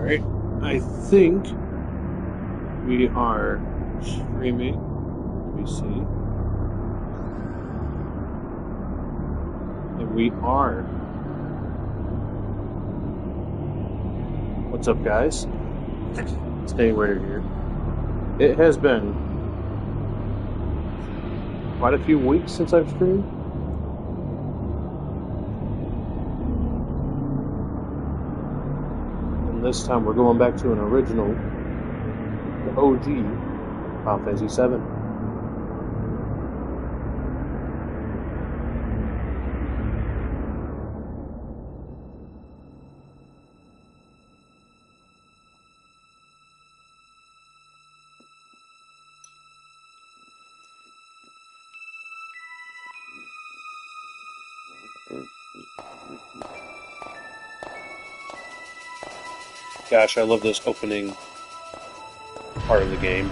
Alright, I think we are streaming. Let me see. And we are. What's up, guys? Stay right here. It has been quite a few weeks since I've streamed. And this time we're going back to an original, the OG, Final Fantasy VII. Gosh, I love this opening part of the game.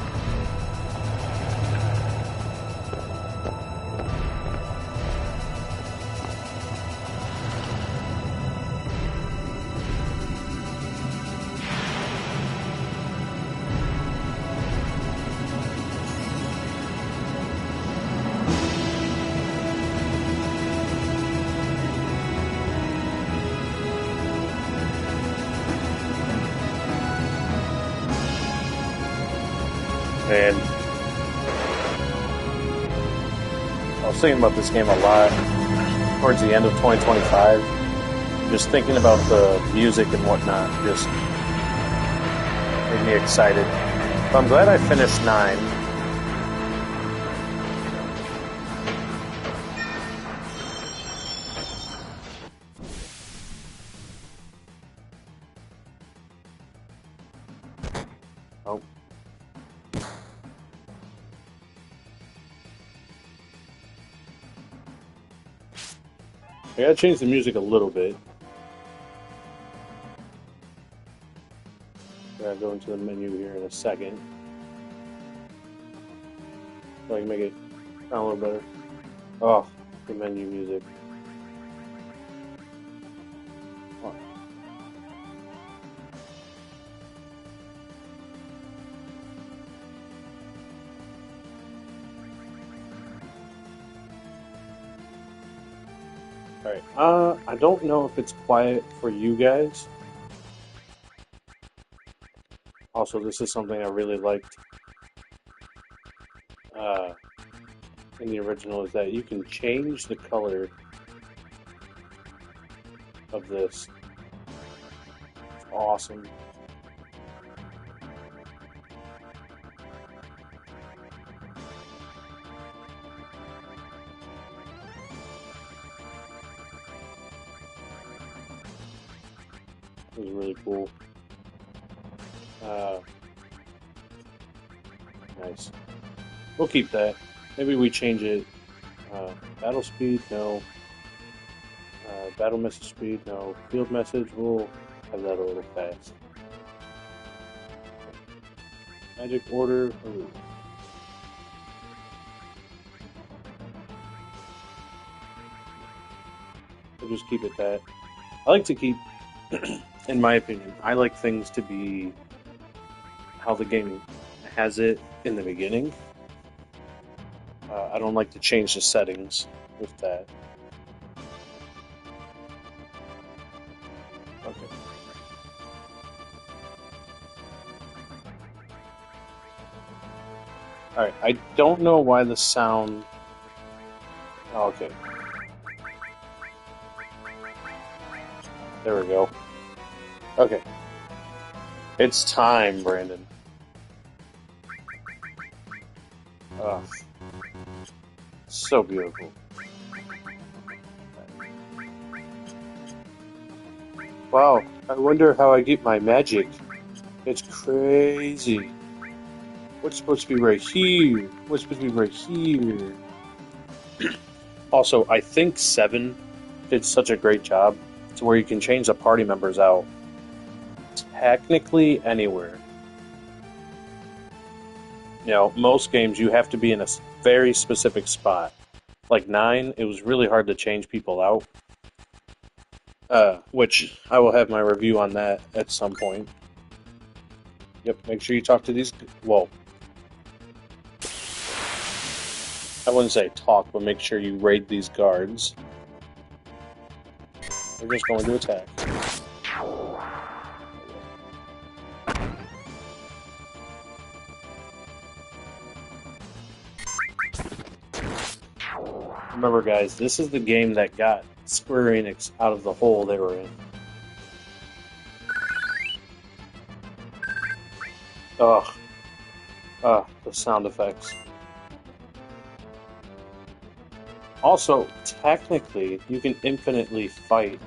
And I was thinking about this game a lot towards the end of 2025. Just thinking about the music and whatnot just made me excited. But I'm glad I finished 9. Oh. I gotta change the music a little bit. I'll go into the menu here in a second. So I can make it sound a little better. Oh, the menu music. Oh. Alright, I don't know if it's quiet for you guys. Also, this is something I really liked in the original, is that you can change the color of this. It's awesome. It was really cool. Nice. We'll keep that. Maybe we change it. Battle speed, no. Battle message speed, no. Field message, we'll have that a little fast. Magic order, ooh. We'll just keep it that. I like to keep, in my opinion, I like things to be how the game has it in the beginning. I don't like to change the settings with that. Okay. Alright, I don't know why the sound... Oh, okay. There we go. Okay. It's time, Brandon. Oh. So beautiful. Wow, I wonder how I get my magic. It's crazy. What's supposed to be right here? What's supposed to be right here? Also, I think 7 did such a great job to where you can change the party members out technically anywhere. You know, most games you have to be in a very specific spot. Like 9, it was really hard to change people out. Which I will have my review on that at some point. Yep, make sure you talk to these. Well, I wouldn't say talk, but make sure you raid these guards. They're just going to attack. Remember, guys, this is the game that got Square Enix out of the hole they were in. Ugh. The sound effects. Also, technically, you can infinitely fight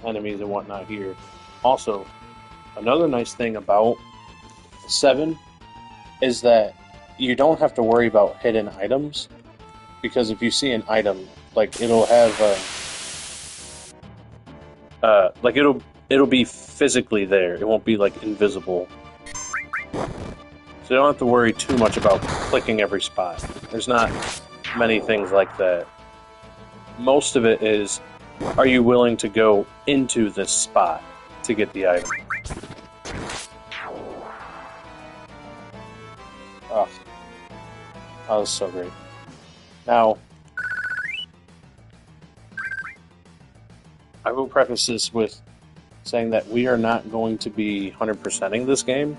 enemies and whatnot here. Also, another nice thing about 7 is that you don't have to worry about hidden items, because if you see an item, like it'll have like it'll be physically there. It won't be like invisible. So you don't have to worry too much about clicking every spot. There's not many things like that. Most of it is, are you willing to go into this spot to get the item? Oh, that was so great. Now, I will preface this with saying that we are not going to be 100%ing this game.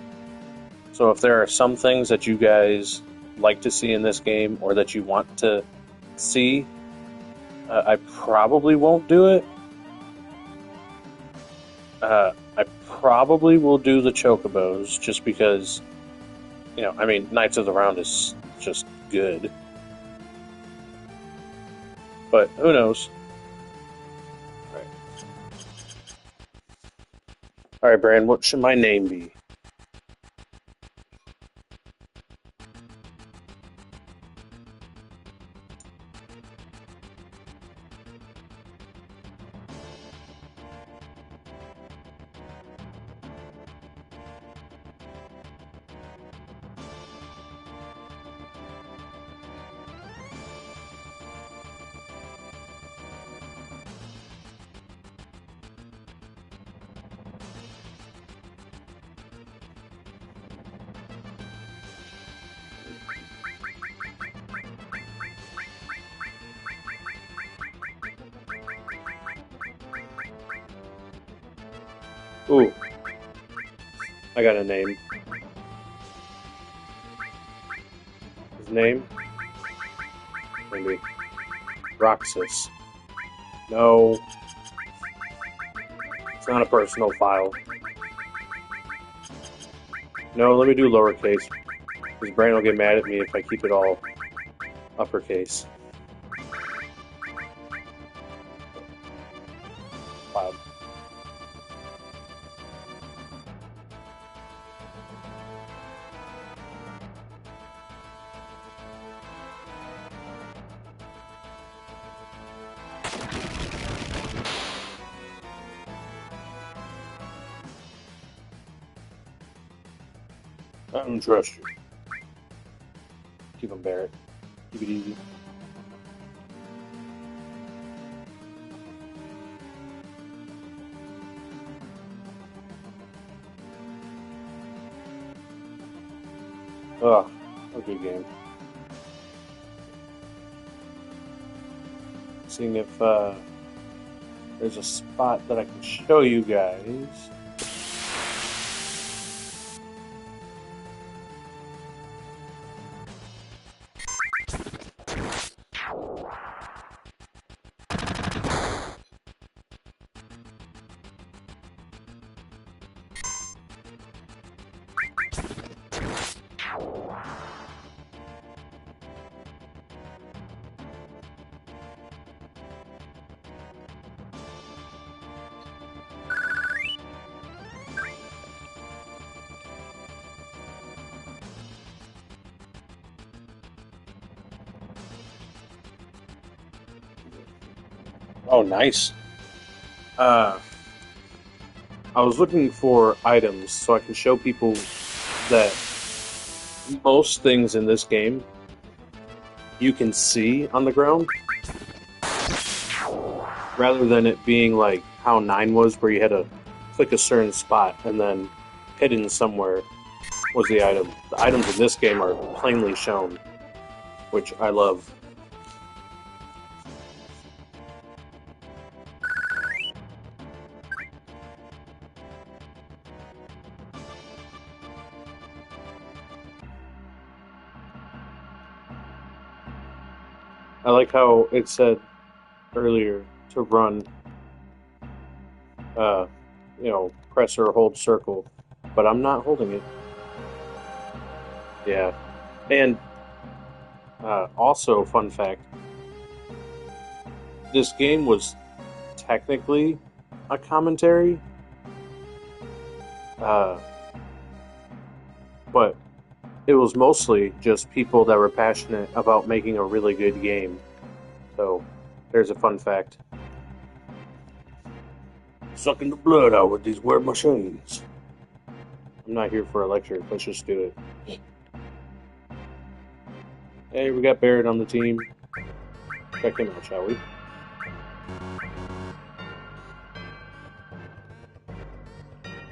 So if there are some things that you guys like to see in this game or that you want to see, I probably won't do it. I probably will do the Chocobos just because, you know, I mean, Knights of the Round is just good. But who knows? Alright, Brand, what should my name be? Ooh. I got a name. His name? Maybe. Roxas. No. It's not a personal file. No, let me do lowercase. His brain will get mad at me if I keep it all uppercase. Wow. I don't trust you. Keep him Barrett. Keep it easy. Ugh, a good game. Seeing if there's a spot that I can show you guys. Oh, nice. I was looking for items so I can show people that most things in this game you can see on the ground, rather than it being like how 9 was, where you had to click a certain spot, and then hidden somewhere was the item. The items in this game are plainly shown, which I love. I like how it said earlier to run, uh, press or hold circle, but I'm not holding it. Yeah. And also, fun fact, this game was technically a commentary, uh, but it was mostly just people that were passionate about making a really good game. So, there's a fun fact. Sucking the blood out with these weird machines. I'm not here for a lecture. Let's just do it. Hey, we got Barrett on the team. Check him out, shall we?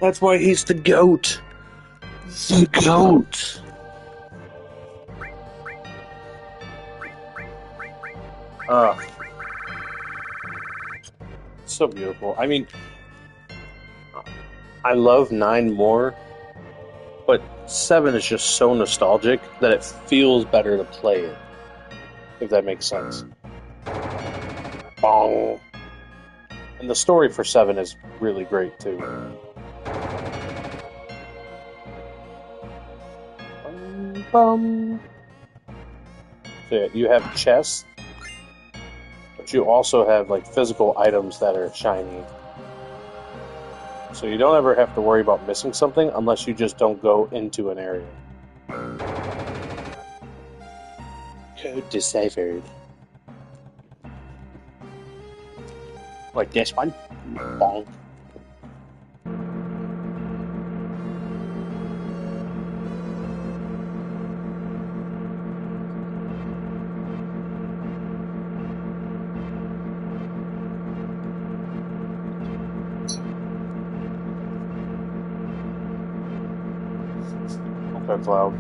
That's why he's the GOAT. The GOAT. So beautiful. I mean, I love 9 more, but 7 is just so nostalgic that it feels better to play it, if that makes sense. Bong. And the story for 7 is really great, too. Bum. So yeah, you have chests, but you also have like physical items that are shiny. So you don't ever have to worry about missing something unless you just don't go into an area. Code deciphered. Like this one. Bonk. That's loud.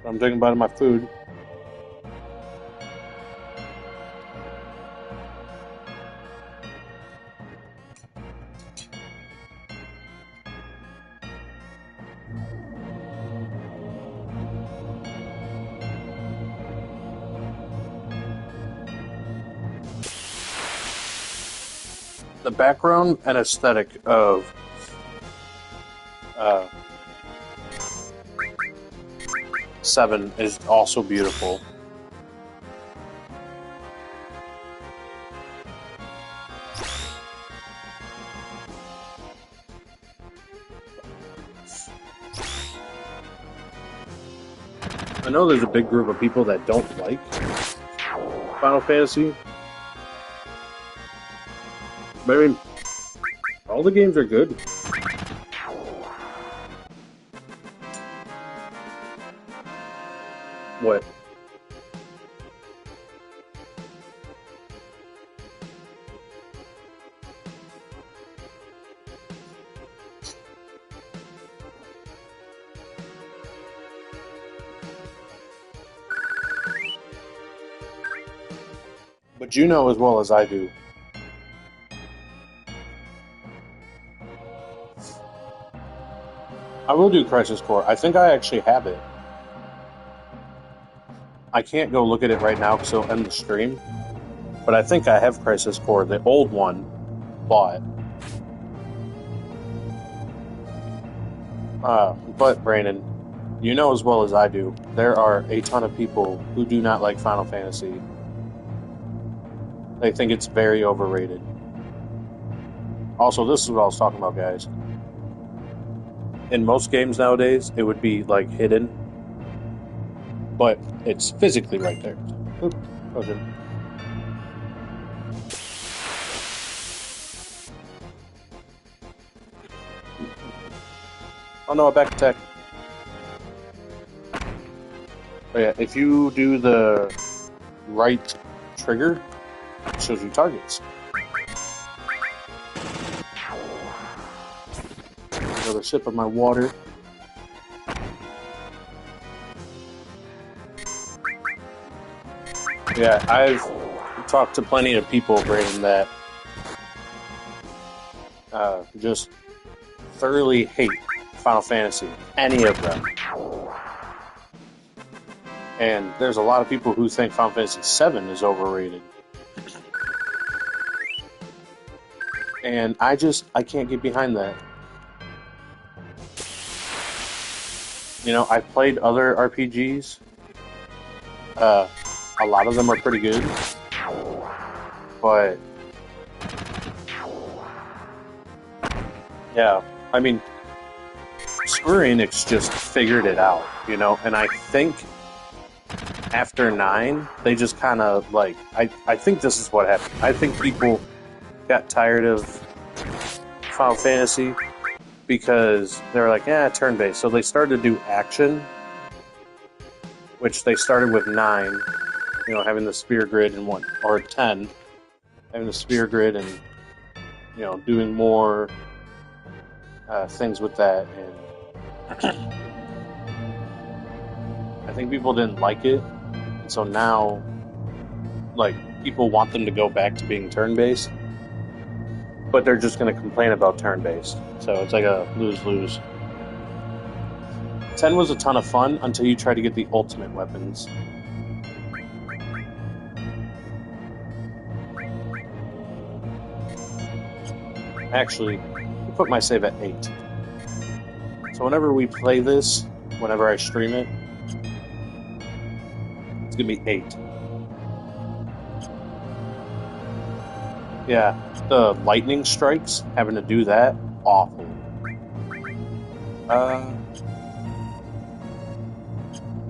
I'm taking a bite of my food. The background and aesthetic of uh, 7 is also beautiful. I know there's a big group of people that don't like Final Fantasy. But I mean, all the games are good. What? But you know as well as I do. I will do Crisis Core. I think I actually have it. I can't go look at it right now because it'll end the stream. But I think I have Crisis Core, the old one, bought. But Brandon, you know as well as I do, there are a ton of people who do not like Final Fantasy. They think it's very overrated. Also, this is what I was talking about, guys. In most games nowadays, it would be like hidden, but it's physically right there. Oop. Potion. Oh no, a back attack. Oh yeah, if you do the right trigger, it shows you targets. Another sip of my water. Yeah, I've talked to plenty of people, Brayden, that just thoroughly hate Final Fantasy, any of them. And there's a lot of people who think Final Fantasy VII is overrated. And I can't get behind that. You know, I've played other RPGs. A lot of them are pretty good. But yeah, I mean, Square Enix just figured it out, you know, and I think after 9, they just kind of like, I think this is what happened. I think people got tired of Final Fantasy because they're like, turn-based. So they started to do action, which they started with 9, you know, having the spear grid and 10, having the spear grid and, you know, doing more things with that. And I think people didn't like it. And so now, like, people want them to go back to being turn-based, but they're just going to complain about turn-based. So it's like a lose-lose. 10 was a ton of fun until you try to get the ultimate weapons. Actually, I put my save at 8. So whenever we play this, whenever I stream it, it's going to be 8. Yeah, the lightning strikes, having to do that, awful.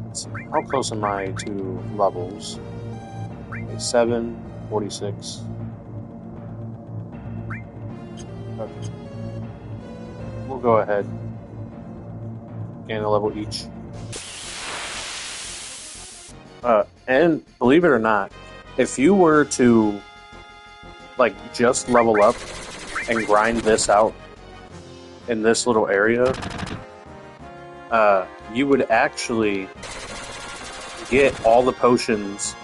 Let's see, how close am I to levels? Okay, 7, 46. Okay. We'll go ahead. Gain a level each. And believe it or not, if you were to like just level up and grind this out in this little area, you would actually get all the potions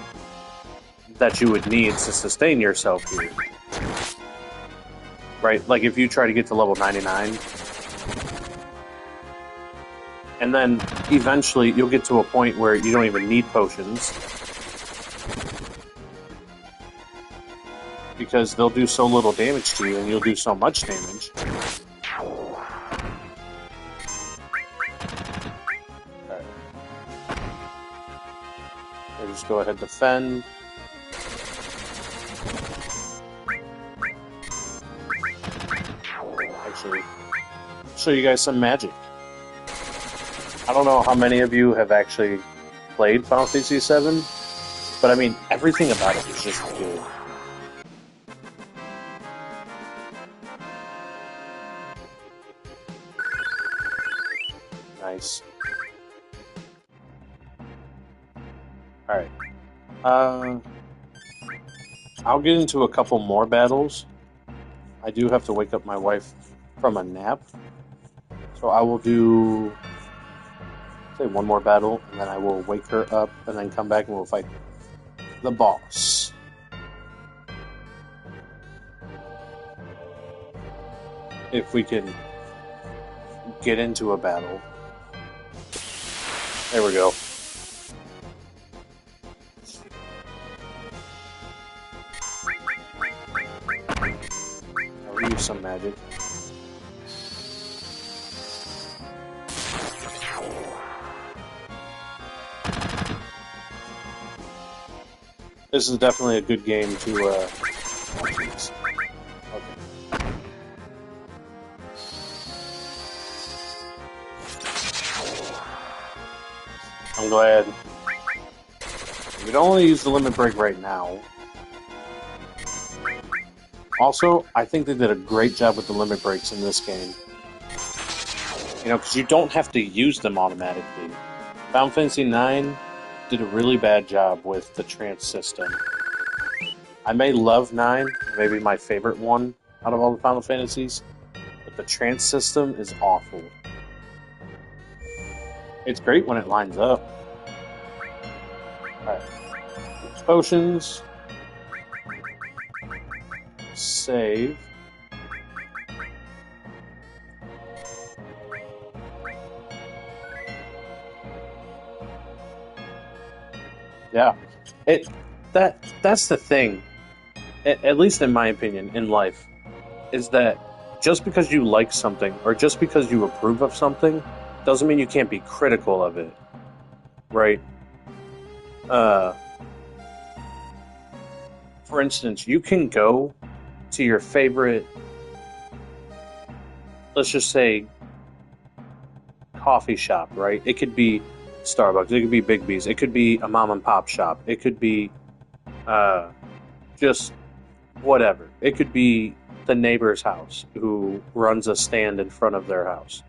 that you would need to sustain yourself here. Right? Like if you try to get to level 99, and then eventually you'll get to a point where you don't even need potions, because they'll do so little damage to you and you'll do so much damage. Alright. I'll just go ahead and defend. Actually, show you guys some magic. I don't know how many of you have actually played Final Fantasy VII, but I mean, everything about it is just good. Nice. Alright. I'll get into a couple more battles. I do have to wake up my wife from a nap. So I will do, say, one more battle, and then I will wake her up, and then come back and we'll fight the boss. If we can get into a battle. There we go. I'll use some magic. This is definitely a good game to, okay. I'm glad. We don't only use the limit break right now. Also, I think they did a great job with the limit breaks in this game. Because you don't have to use them automatically. Final Fantasy IX did a really bad job with the trance system. I may love 9, maybe my favorite one out of all the Final Fantasies, but the trance system is awful. It's great when it lines up. Alright. Potions. Save. Yeah. That's the thing. At least in my opinion, in life, is that just because you like something or just because you approve of something doesn't mean you can't be critical of it. Right? For instance, you can go to your favorite, let's just say, coffee shop, right? It could be Starbucks, it could be Big B's, it could be a mom and pop shop, it could be just whatever. It could be the neighbor's house who runs a stand in front of their house.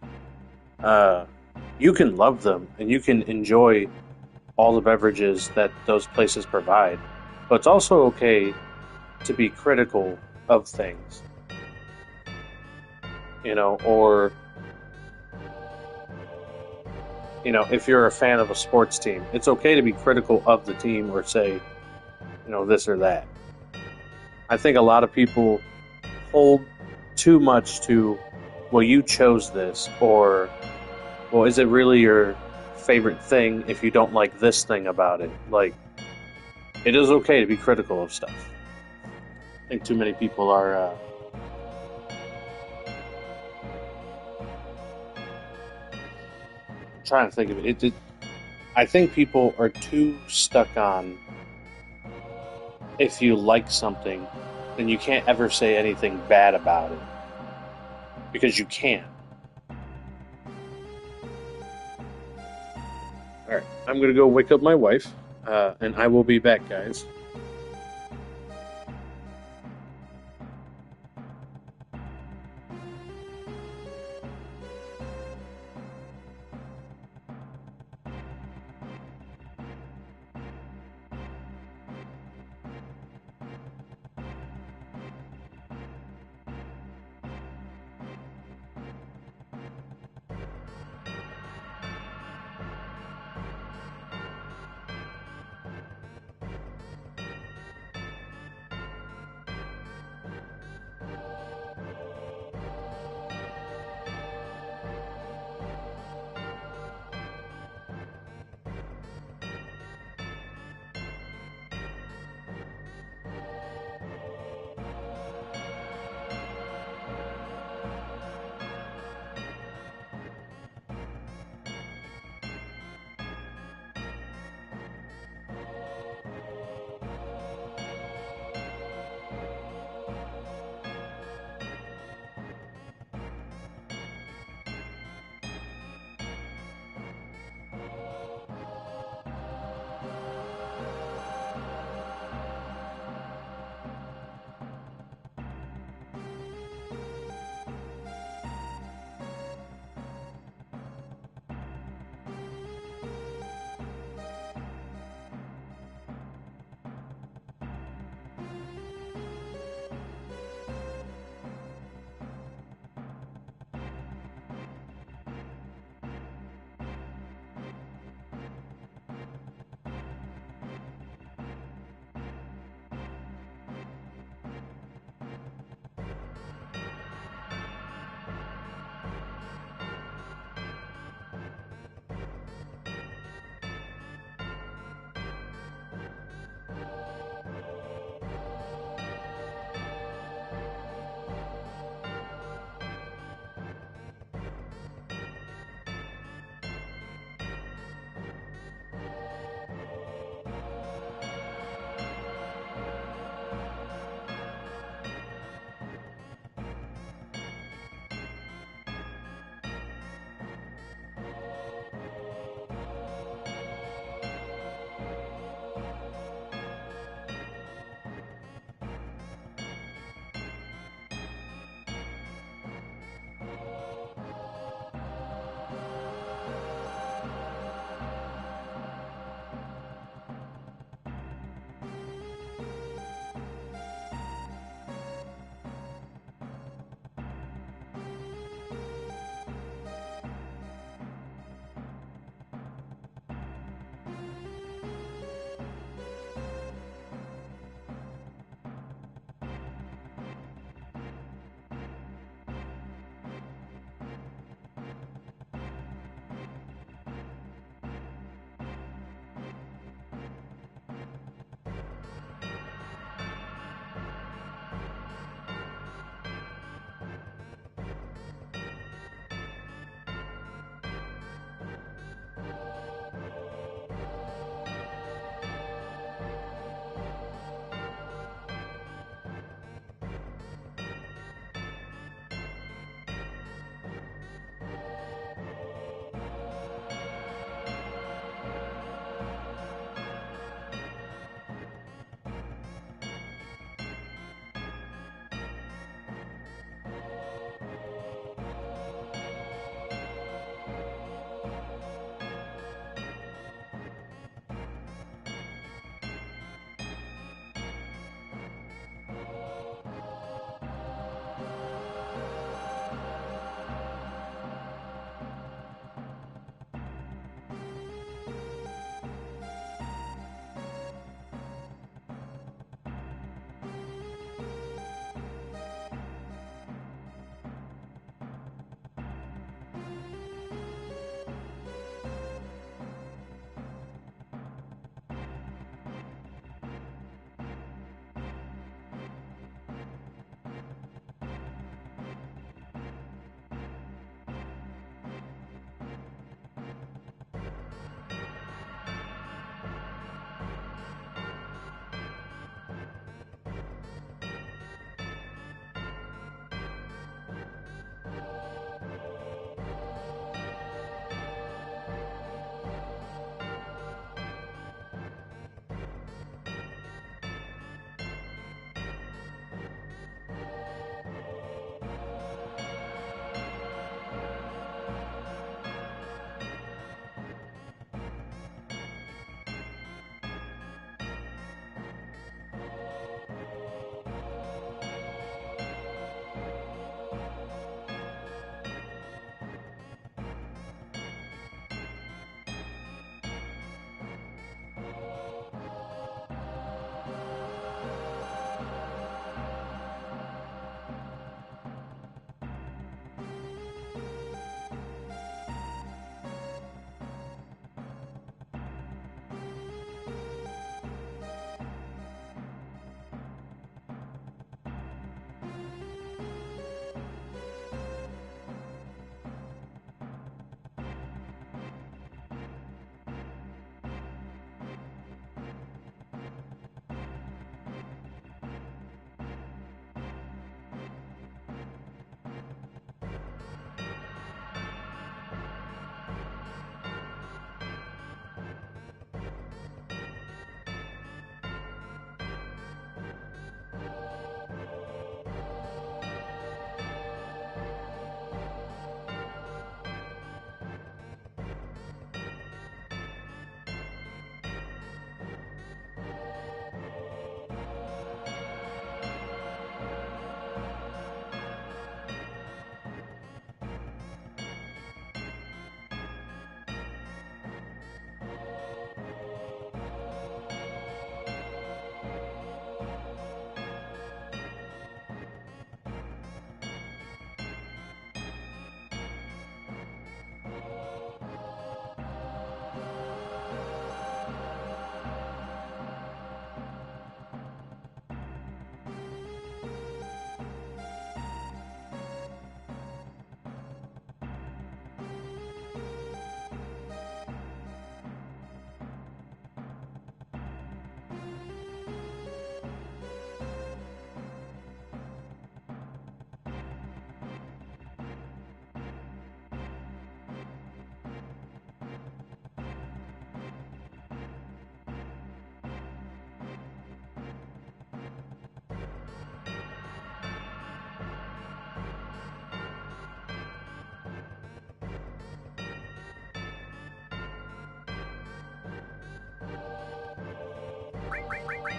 You can love them and you can enjoy all the beverages that those places provide, but it's also okay to be critical of things, or if you're a fan of a sports team, it's okay to be critical of the team or say, this or that. I think a lot of people hold too much to, well, you chose this, or, well, is it really your favorite thing if you don't like this thing about it? Like, it is okay to be critical of stuff. I think too many people are. I'm trying to think of it. I think people are too stuck on, if you like something, then you can't ever say anything bad about it. Because you can't. Alright, I'm going to go wake up my wife, and I will be back, guys.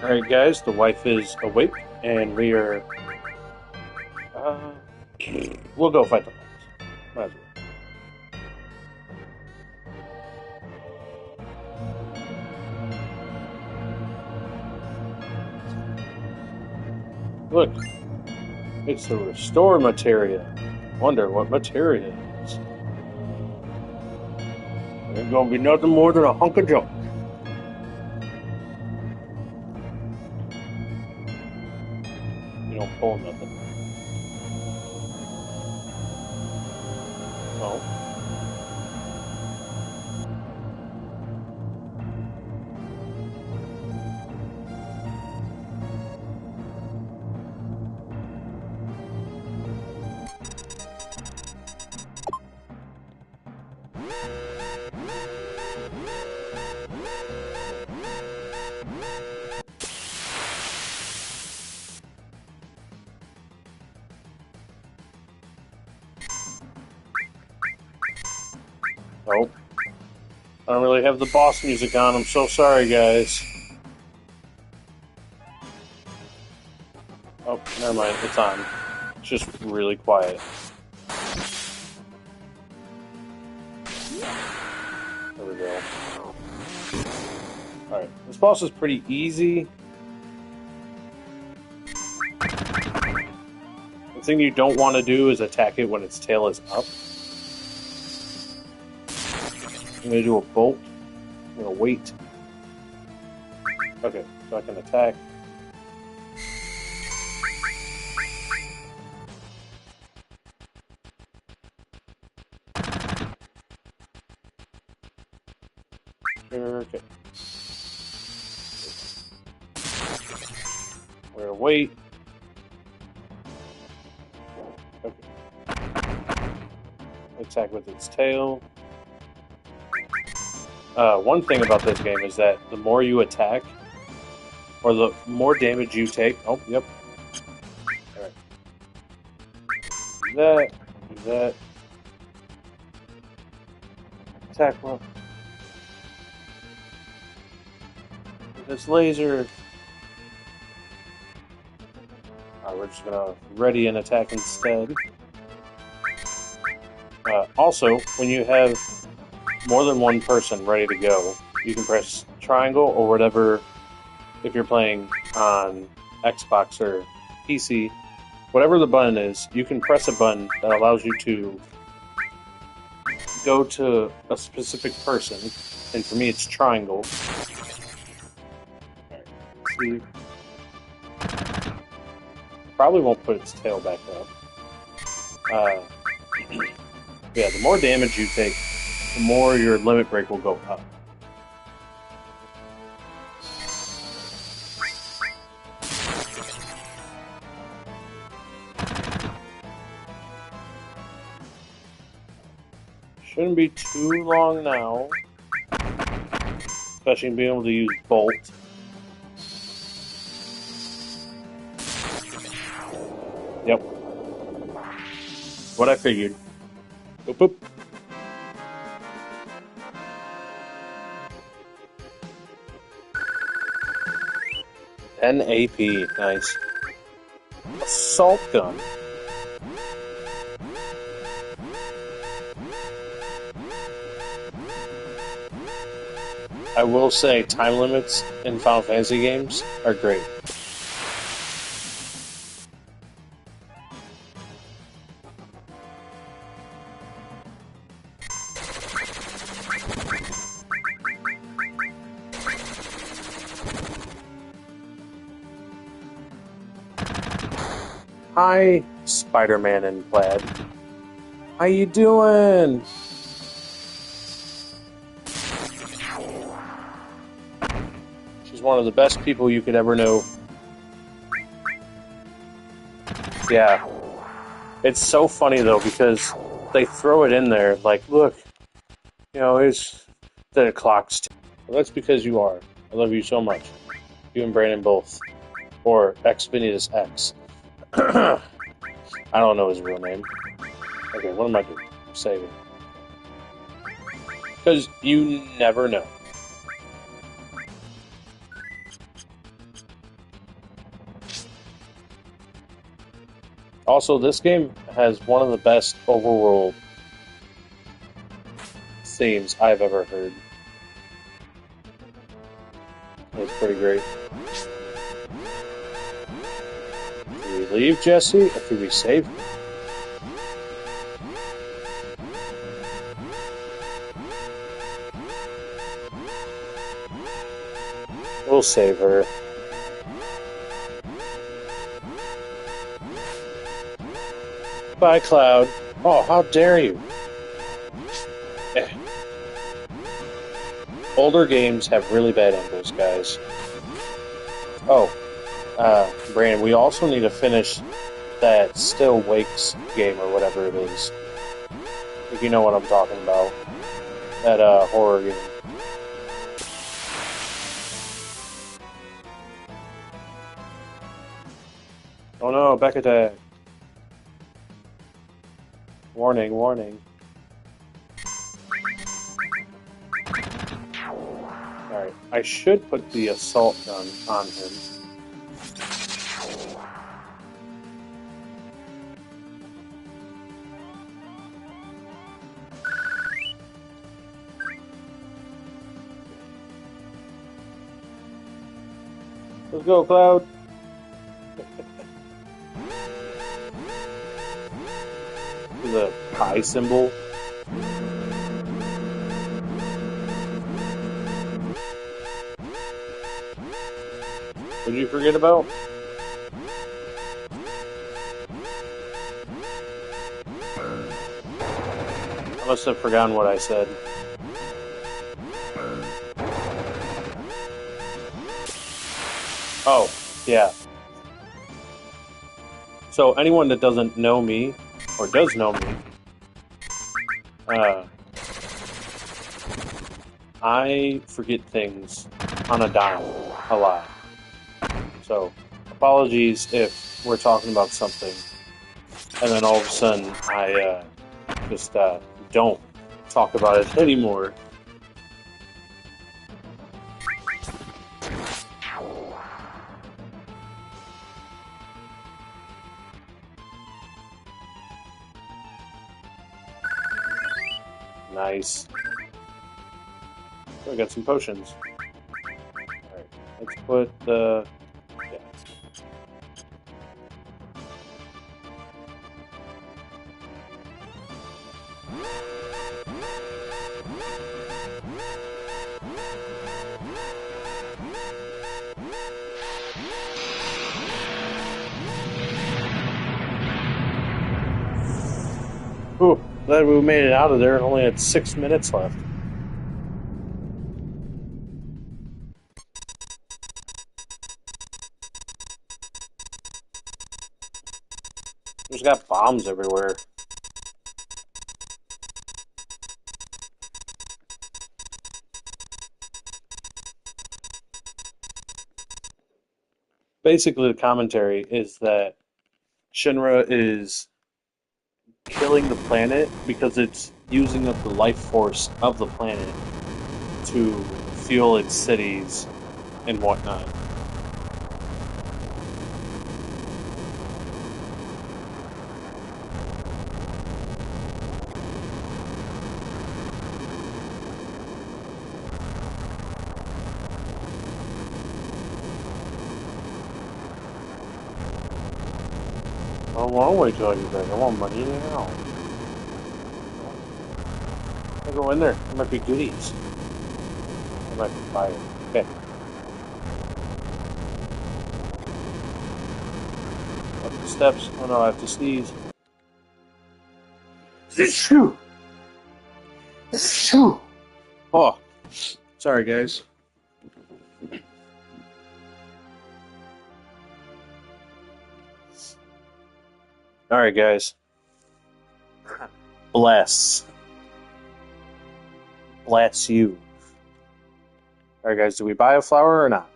Alright, guys, the wife is awake, and we are. Uh, we'll go fight the monks. Might as well. Look, it's the restore materia. Wonder what materia is. Ain't gonna be nothing more than a hunk of junk. You don't pull nothing. No. Nope. I don't really have the boss music on. I'm so sorry, guys. Oh, never mind. It's on. It's just really quiet. There we go. Alright. This boss is pretty easy. The thing you don't want to do is attack it when its tail is up. I'm going to do a bolt. I'm going to wait. Okay, so I can attack. Okay. We're going to wait. Okay. Attack with its tail. One thing about this game is that the more you attack, or the more damage you take. Oh, yep. Alright. Do that. Do that. Attack well. This laser. We're just gonna ready an attack instead. Also, when you have more than one person ready to go, you can press triangle or whatever. If you're playing on Xbox or PC, whatever the button is, you can press a button that allows you to go to a specific person. And for me, it's triangle. Alright, let's see. Probably won't put its tail back up. Yeah, the more damage you take, the more your limit break will go up. Shouldn't be too long now. Especially being able to use Bolt. Yep. What I figured. Boop boop. NAP, nice. Assault gun. I will say time limits in Final Fantasy games are great. Hi, Spider-Man in plaid. How you doing? She's one of the best people you could ever know. Yeah. It's so funny, though, because they throw it in there, like, look, you know, it's the clock's well, that's because you are. I love you so much. You and Brandon both. Or Xfinitas X. I don't know his real name. Okay, what am I doing? Saving. Because you never know. Also, this game has one of the best overworld themes I've ever heard. It's pretty great. Do we leave Jesse, or do we save him? We'll save her. Bye, Cloud. Oh, how dare you! Eh. Older games have really bad endings, guys. Oh, Brandon, we also need to finish that Still Wakes game or whatever it is. If you know what I'm talking about. That horror game. Oh no, back attack. Warning, warning. Alright, I should put the assault gun on him. Let's go, Cloud. The pie symbol. What did you forget about? I must have forgotten what I said. Oh, yeah. So anyone that doesn't know me, or does know me, I forget things on a dime a lot. So, apologies if we're talking about something and then all of a sudden I just don't talk about it anymore. Nice. So I got some potions. Alright, let's put the... yeah. Ooh, glad we made it out of there and only had 6 minutes left. There's got bombs everywhere. Basically, the commentary is that Shinra is killing the planet because it's using up the life force of the planet to fuel its cities and whatnot. A long way till I get back. I want money now. I'll go in there. There might be goodies. I might buy it. Okay. Up the steps. Oh no, I have to sneeze. Shoo! Shoo! Oh, sorry guys. Alright guys. Bless. Bless you. Alright guys, do we buy a flower or not?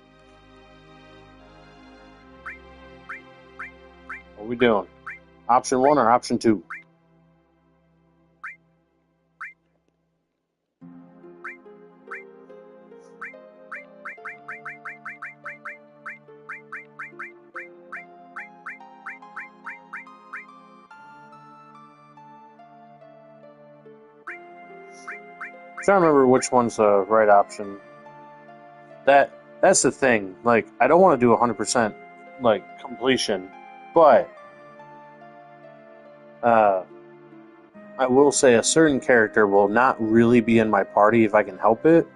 What are we doing? Option 1 or option 2? trying to remember which one's the right option. That's the thing. Like, I don't want to do 100% like completion, but I will say a certain character will not really be in my party if I can help it,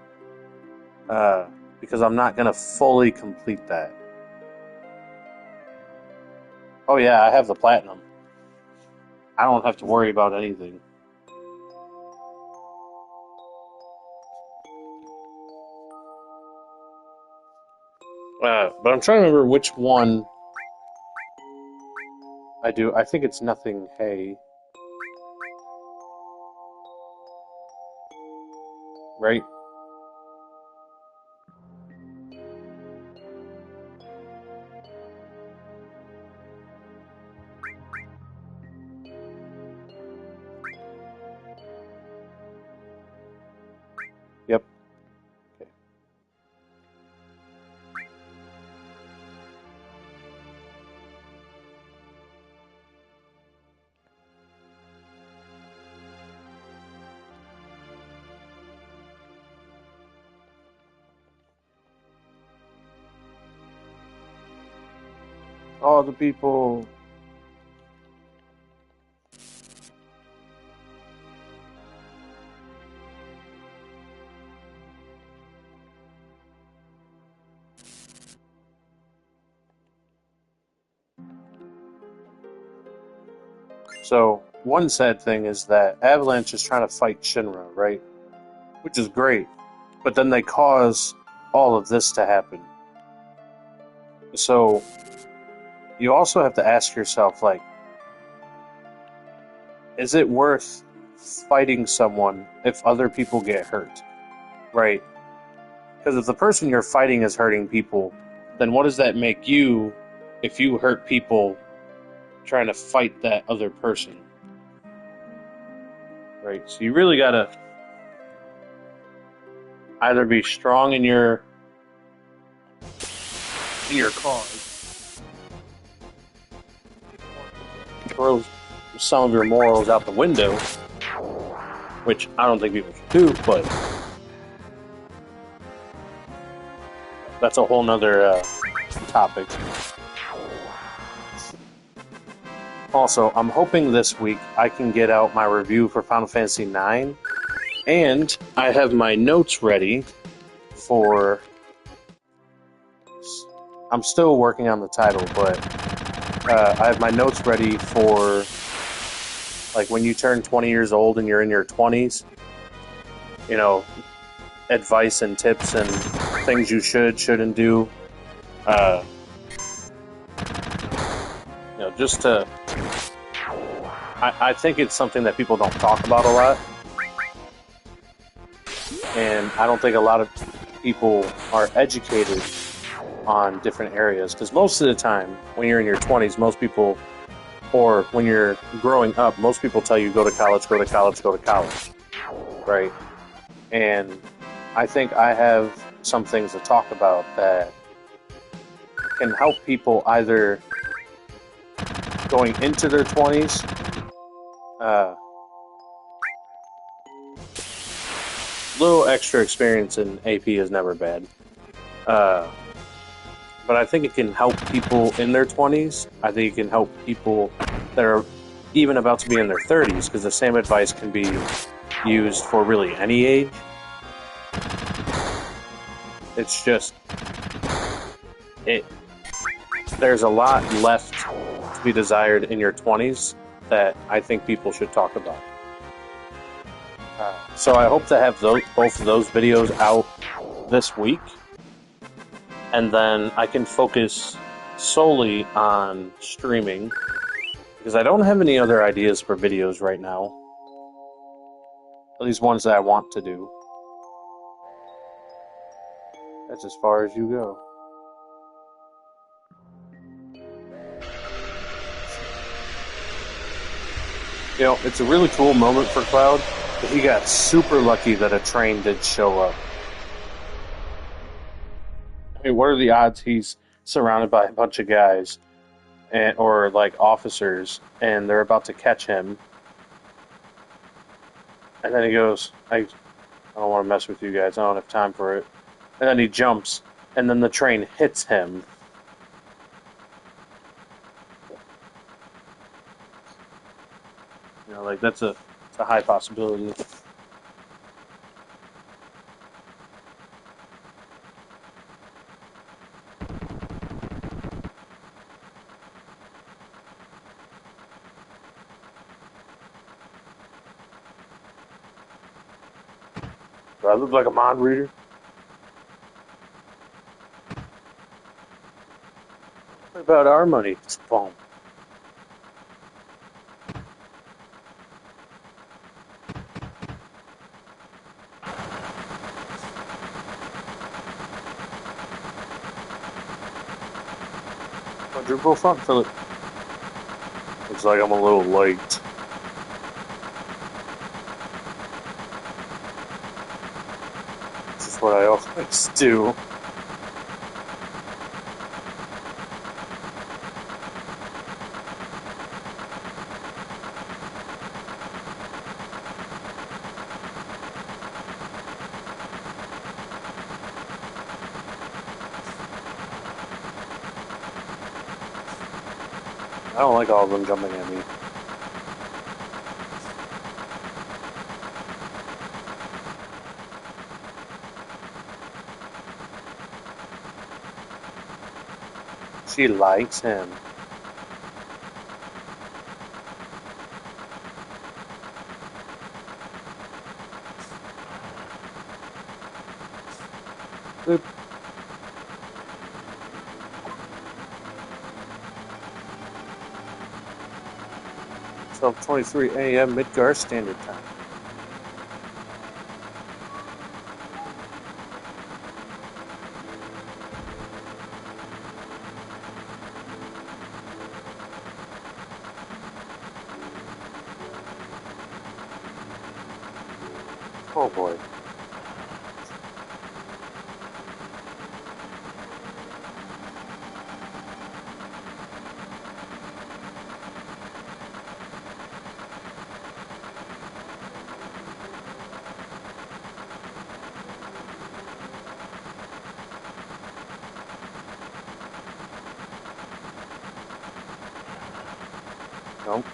because I'm not gonna fully complete that. Oh yeah, I have the platinum. I don't have to worry about anything. But I'm trying to remember which one I do. I think it's nothing. Hey, right? Yep. Okay. All the people. So one sad thing is that Avalanche is trying to fight Shinra, right? Which is great, but then they cause all of this to happen. So you also have to ask yourself, like, is it worth fighting someone if other people get hurt, right? Because if the person you're fighting is hurting people, then what does that make you if you hurt people trying to fight that other person? Right? So you really gotta either be strong in your cause, throw some of your morals out the window, which I don't think people should do, but that's a whole nother topic. Also, I'm hoping this week I can get out my review for Final Fantasy IX, and I have my notes ready for... I'm still working on the title, but I have my notes ready for, like, when you turn 20 years old and you're in your 20s, you know, advice and tips and things you shouldn't do. Just to... I think it's something that people don't talk about a lot. And I don't think a lot of people are educated on different areas. Because most of the time, when you're in your 20s, most people, or when you're growing up, most people tell you go to college, go to college, go to college. Right? And I think I have some things to talk about that can help people either going into their 20s, little extra experience in AP is never bad. But I think it can help people in their 20s. I think it can help people that are even about to be in their 30s, because the same advice can be used for really any age. It's just... there's a lot left to be desired in your 20s that I think people should talk about. So I hope to have both of those videos out this week, and then I can focus solely on streaming, because I don't have any other ideas for videos right now. At least ones that I want to do. That's as far as you go. You know, it's a really cool moment for Cloud, but he got super lucky that a train did show up. I mean, what are the odds he's surrounded by a bunch of guys, or like officers, and they're about to catch him, and then he goes, I don't want to mess with you guys. I don't have time for it. And then he jumps, and then the train hits him. You know, like it's a high possibility. Do I look like a mind reader? What about our money? It's foam. Quadruple front flip. Looks like I'm a little late. This is what I always do. I don't like all of them jumping at me. She likes him. Boop. It's 12:23 a.m. Midgar Standard Time. Oh boy. Nope.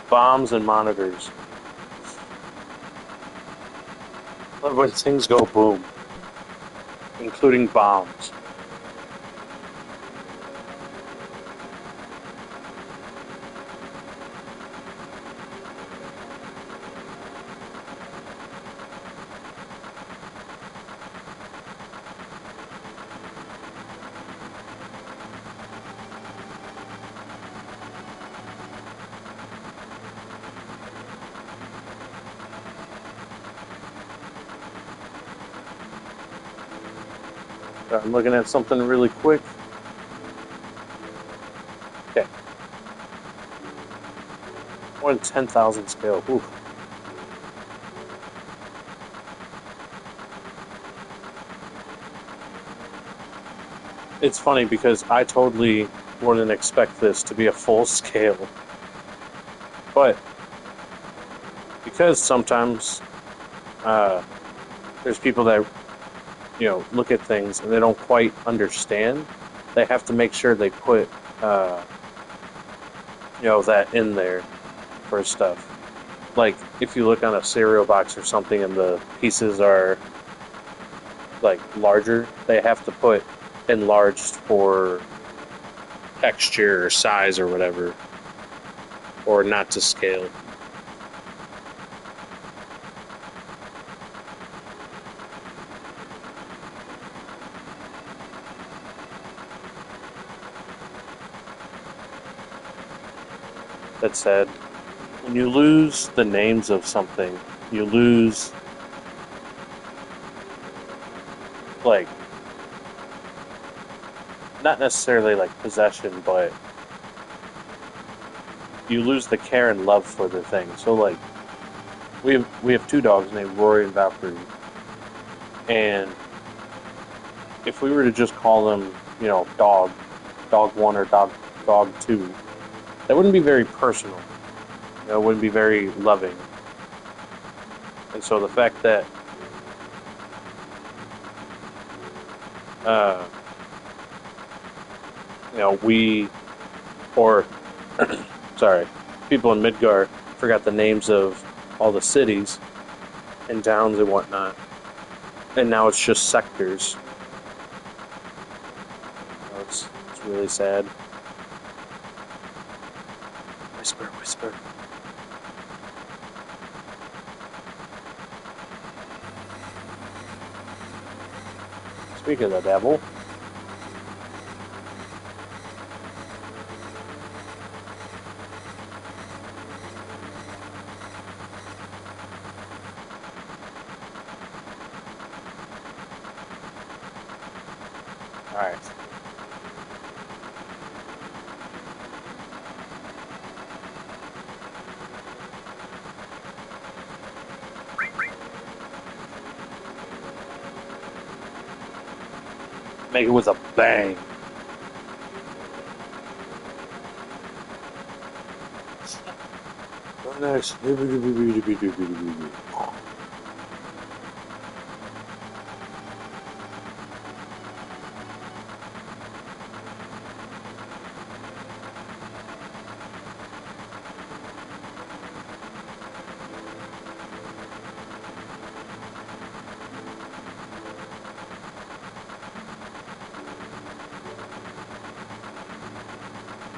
Bombs and monitors. Love when things go boom, including bombs. I'm looking at something really quick. Okay. More than 10,000 scale. Ooh. It's funny because I totally wouldn't expect this to be a full scale. But because sometimes uh, there's people that look at things and they don't quite understand, they have to make sure they put uh, that in there for stuff. Like if you look on a cereal box or something and the pieces are like larger, they have to put enlarged for texture or size or whatever, or not to scale. That said, when you lose the names of something, you lose like not necessarily like possession, but you lose the care and love for the thing. So like we have two dogs named Rory and Valkyrie, and if we were to just call them, dog one or dog two, that wouldn't be very personal. It wouldn't be very loving. And so the fact that uh, we or sorry, people in Midgar forgot the names of all the cities and towns and whatnot, and now it's just sectors. It's really sad. Whisper, whisper. Speaking of the devil. Alright. Make it with a bang. Next.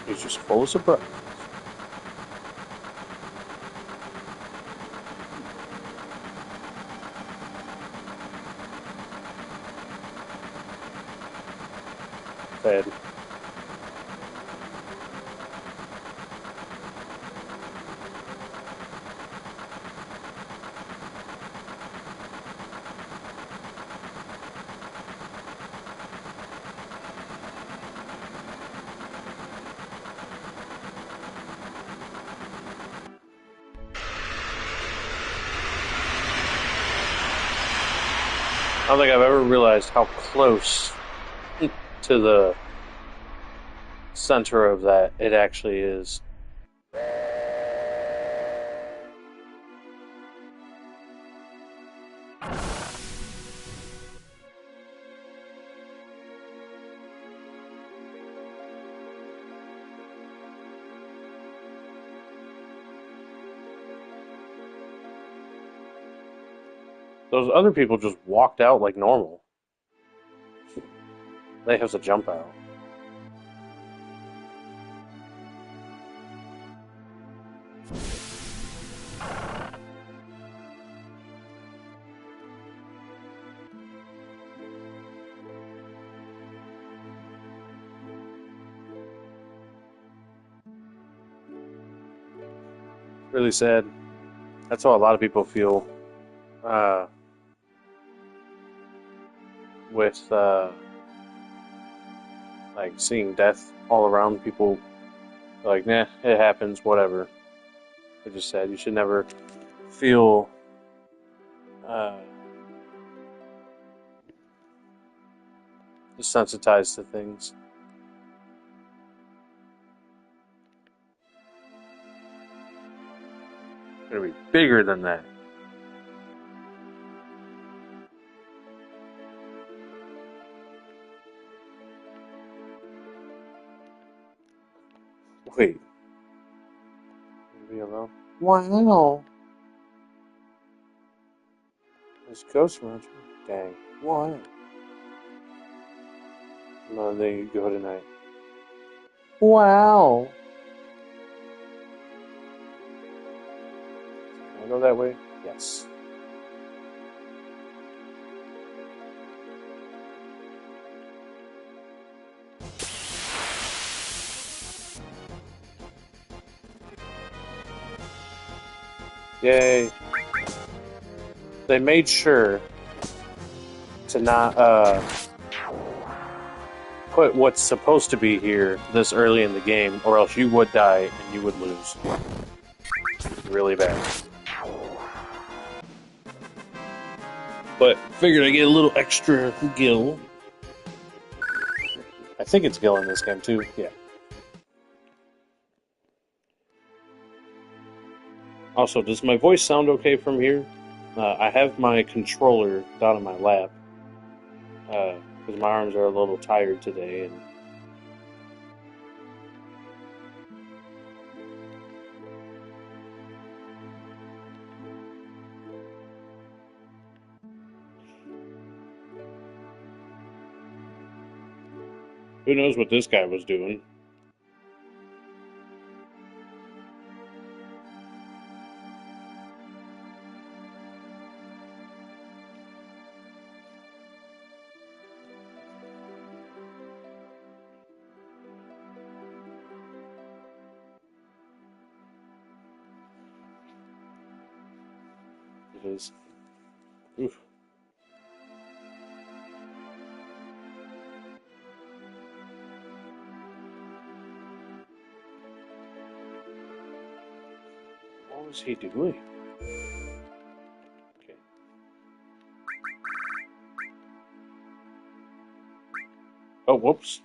He's just full of surprise. Fed. I don't think I've ever realized how close to the center of that it actually is. Those other people just walked out like normal. They have to jump out. Really sad. That's how a lot of people feel with like seeing death all around. People are like, nah, it happens, whatever. I just said you should never feel desensitized to things. It's gonna be bigger than that. Wait. Leave me alone. Wow. There's ghosts around you. Dang. Why? No, there you go tonight. Wow. Can I go that way? Yes. Yay. They made sure to not, put what's supposed to be here this early in the game, or else you would die and you would lose. Really bad. But figured I'd get a little extra gil. I think it's gil in this game too, yeah. Also, does my voice sound okay from here? I have my controller down on my lap, because my arms are a little tired today, and who knows what this guy was doing. It is. Oof. What was he doing? Okay. Oh, whoops.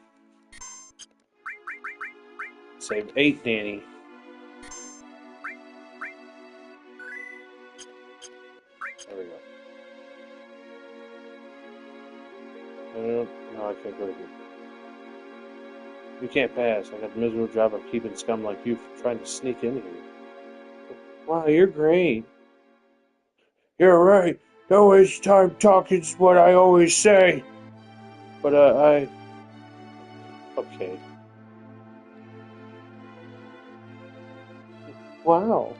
Save 8, Danny. There we go. No, I can't go here. You can't pass. I got the miserable job of keeping scum like you from trying to sneak in here. Wow, you're great. You're right. Don't waste time talking is what I always say. But, Okay. Wow.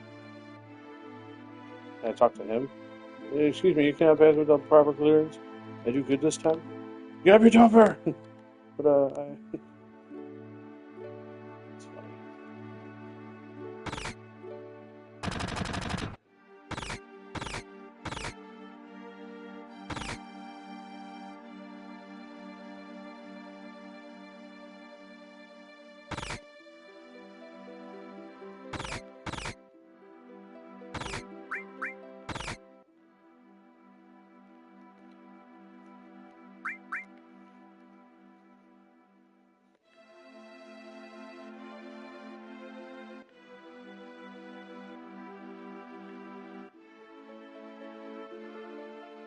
Can I talk to him? Excuse me, you cannot pass without proper clearance? I do good this time? You gotta be tougher! But, It's funny.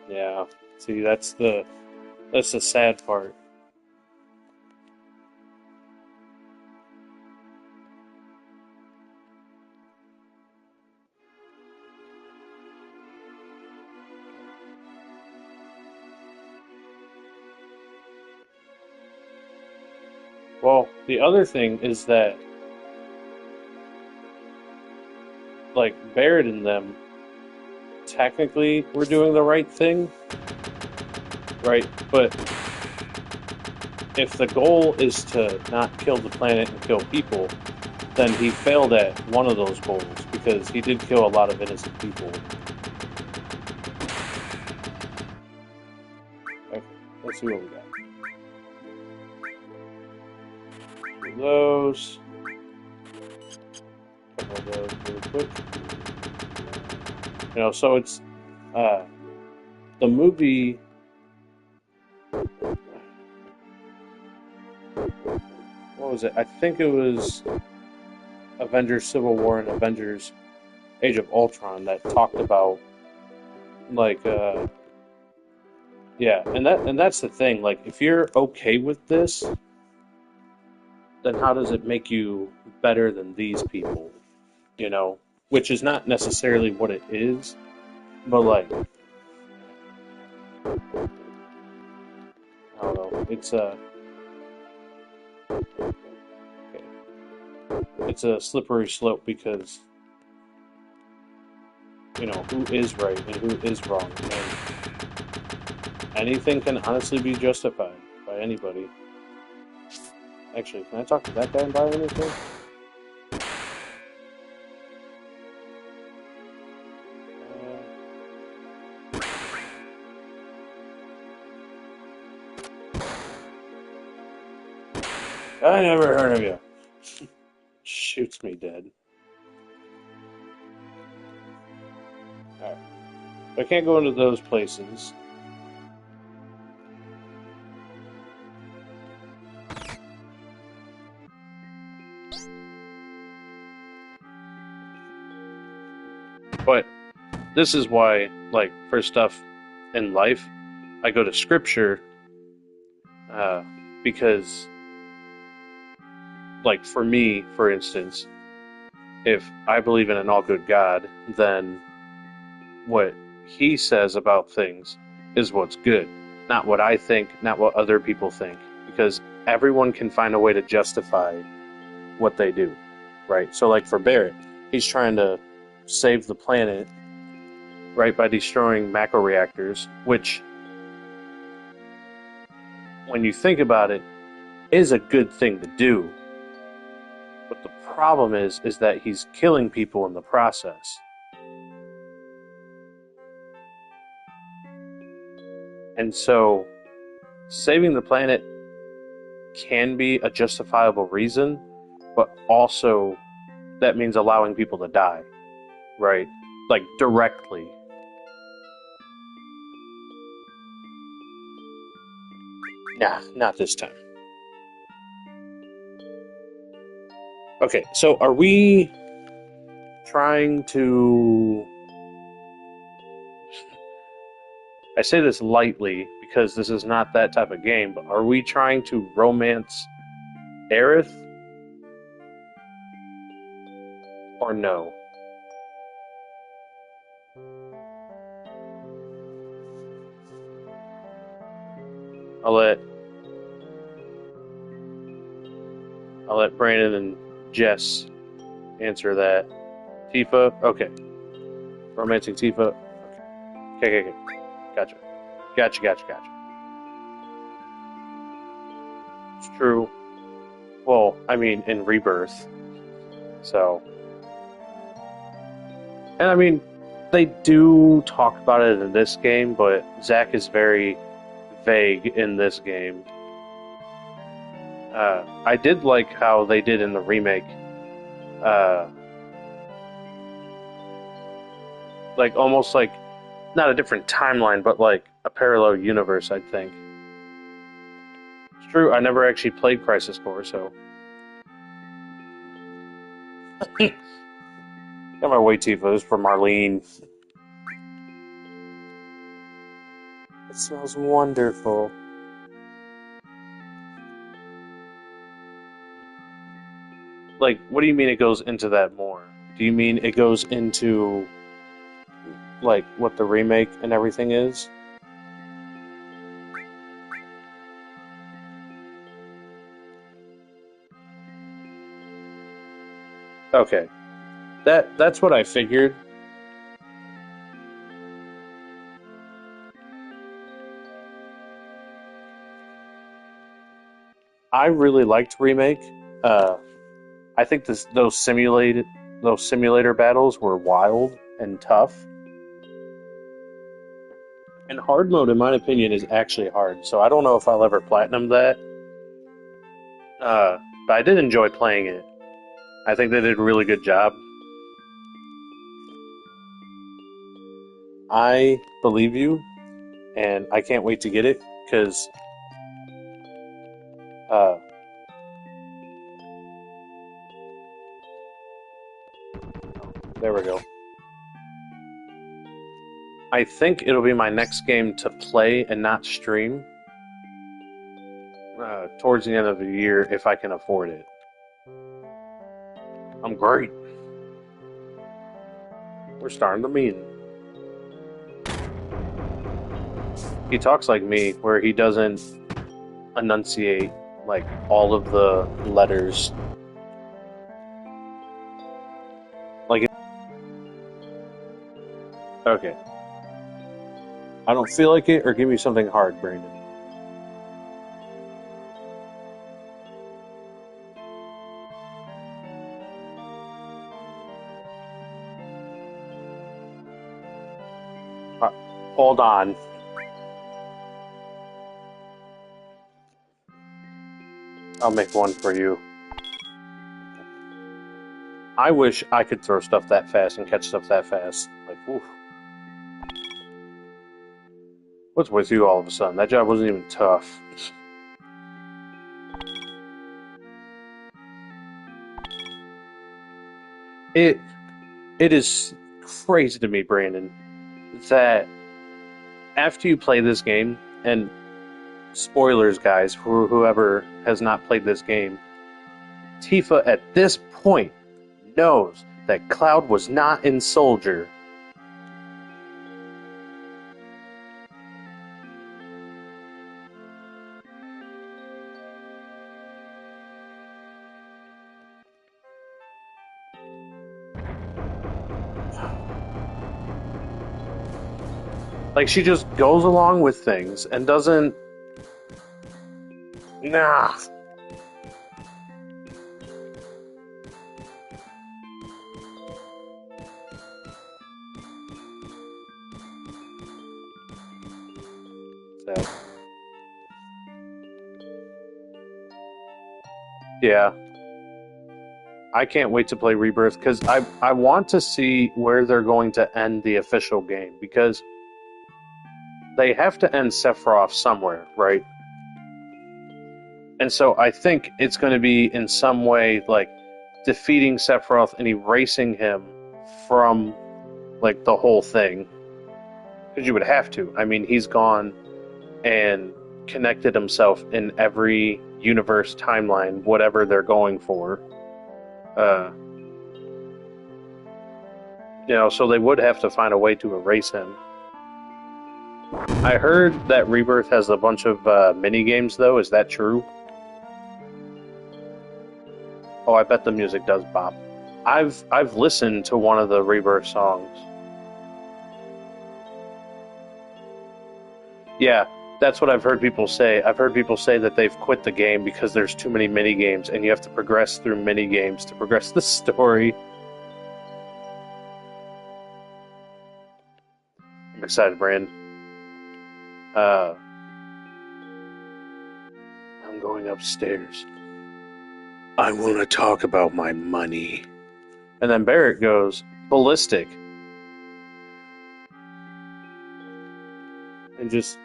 Yeah. See, that's the sad part. Well, the other thing is that, like, Barrett and them technically were doing the right thing, right? But if the goal is to not kill the planet and kill people, then he failed at one of those goals because he did kill a lot of innocent people. Okay, let's see what we got. Those. A couple of those really quick. So it's the movie. What was it? I think it was Avengers Civil War and Avengers Age of Ultron that talked about, like, yeah, and that's the thing. Like, if you're okay with this, then how does it make you better than these people? Which is not necessarily what it is, but, like, I don't know. Okay. It's a slippery slope because who is right and who is wrong, and anything can honestly be justified by anybody. Actually, can I talk to that guy and buy anything? I never heard of you. Shoots me dead. Alright. I can't go into those places. But this is why, like, for stuff in life, I go to scripture, because, like, for me, for instance, if I believe in an all good God, then what he says about things is what's good, not what I think, not what other people think, because everyone can find a way to justify what they do, right? So, like, for Barrett, he's trying to save the planet, right, by destroying macro reactors, which, when you think about it, is a good thing to do. But the problem is that he's killing people in the process. And so, saving the planet can be a justifiable reason, but also that means allowing people to die, right? Like, directly. Nah, not this time. Okay, so are we trying to... I say this lightly because this is not that type of game, but are we trying to romance Aerith? Or no? I'll let Brandon and Jess answer that. Tifa? Okay. Romancing Tifa? Okay. Gotcha. It's true. Well, I mean, in Rebirth. So. And I mean, they do talk about it in this game, but Zack is very vague in this game. I did like how they did in the remake. Like, almost like, not a different timeline, but like a parallel universe, I think. It's true, I never actually played Crisis Core, so. Got my way, Tifa. This is for Marlene. It smells wonderful. Like, what do you mean it goes into that more? Do you mean it goes into, like, what the remake and everything is? Okay. That's what I figured. I really liked remake. I think those simulator battles were wild and tough. And hard mode, in my opinion, is actually hard. So I don't know if I'll ever platinum that. But I did enjoy playing it. I think they did a really good job. I believe you, and I can't wait to get it because there we go. I think it'll be my next game to play and not stream towards the end of the year if I can afford it. I'm great. We're starting the meeting. He talks like me, where he doesn't enunciate like all of the letters. Like, okay. I don't feel like it, or give me something hard, Brandon. Hold on. I'll make one for you. I wish I could throw stuff that fast and catch stuff that fast. Like, oof. What's with you all of a sudden? That job wasn't even tough. It it is crazy to me, Brandon, that after you play this game, and spoilers, guys, for whoever has not played this game, Tifa at this point knows that Cloud was not in Soldier. Like, she just goes along with things and doesn't. Nah. So, yeah. I can't wait to play Rebirth because I want to see where they're going to end the official game because they have to end Sephiroth somewhere, right? And so I think it's going to be in some way like defeating Sephiroth and erasing him from like the whole thing. Because you would have to. I mean, he's gone and connected himself in every universe timeline, whatever they're going for. Uh, so they would have to find a way to erase him. I heard that Rebirth has a bunch of mini games, though. Is that true? Oh, I bet the music does bop. I've listened to one of the Rebirth songs. Yeah, that's what I've heard people say. I've heard people say that they've quit the game because there's too many mini games, and you have to progress through mini games to progress the story. I'm excited, Brand. I'm going upstairs. I want to talk about my money. And then Barrett goes ballistic. And just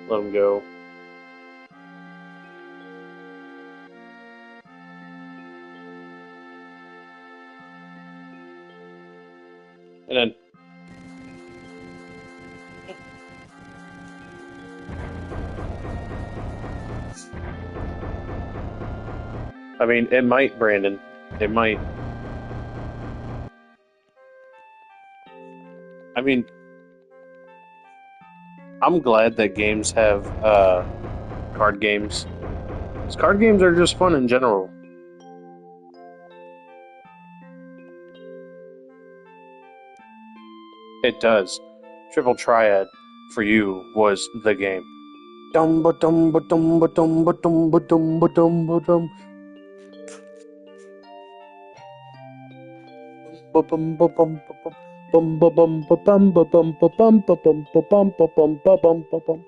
let him go. And then I mean, it might, Brandon. It might. I mean, I'm glad that games have card games. 'Cause card games are just fun in general. It does. Triple Triad for you was the game. Dum ba dum ba dum ba dum ba dum ba dum ba dum ba dum. Ba bum ba bum ba bum. Bum ba bum ba bum ba bum ba bum ba bum ba bum ba bum ba bum ba bum ba bum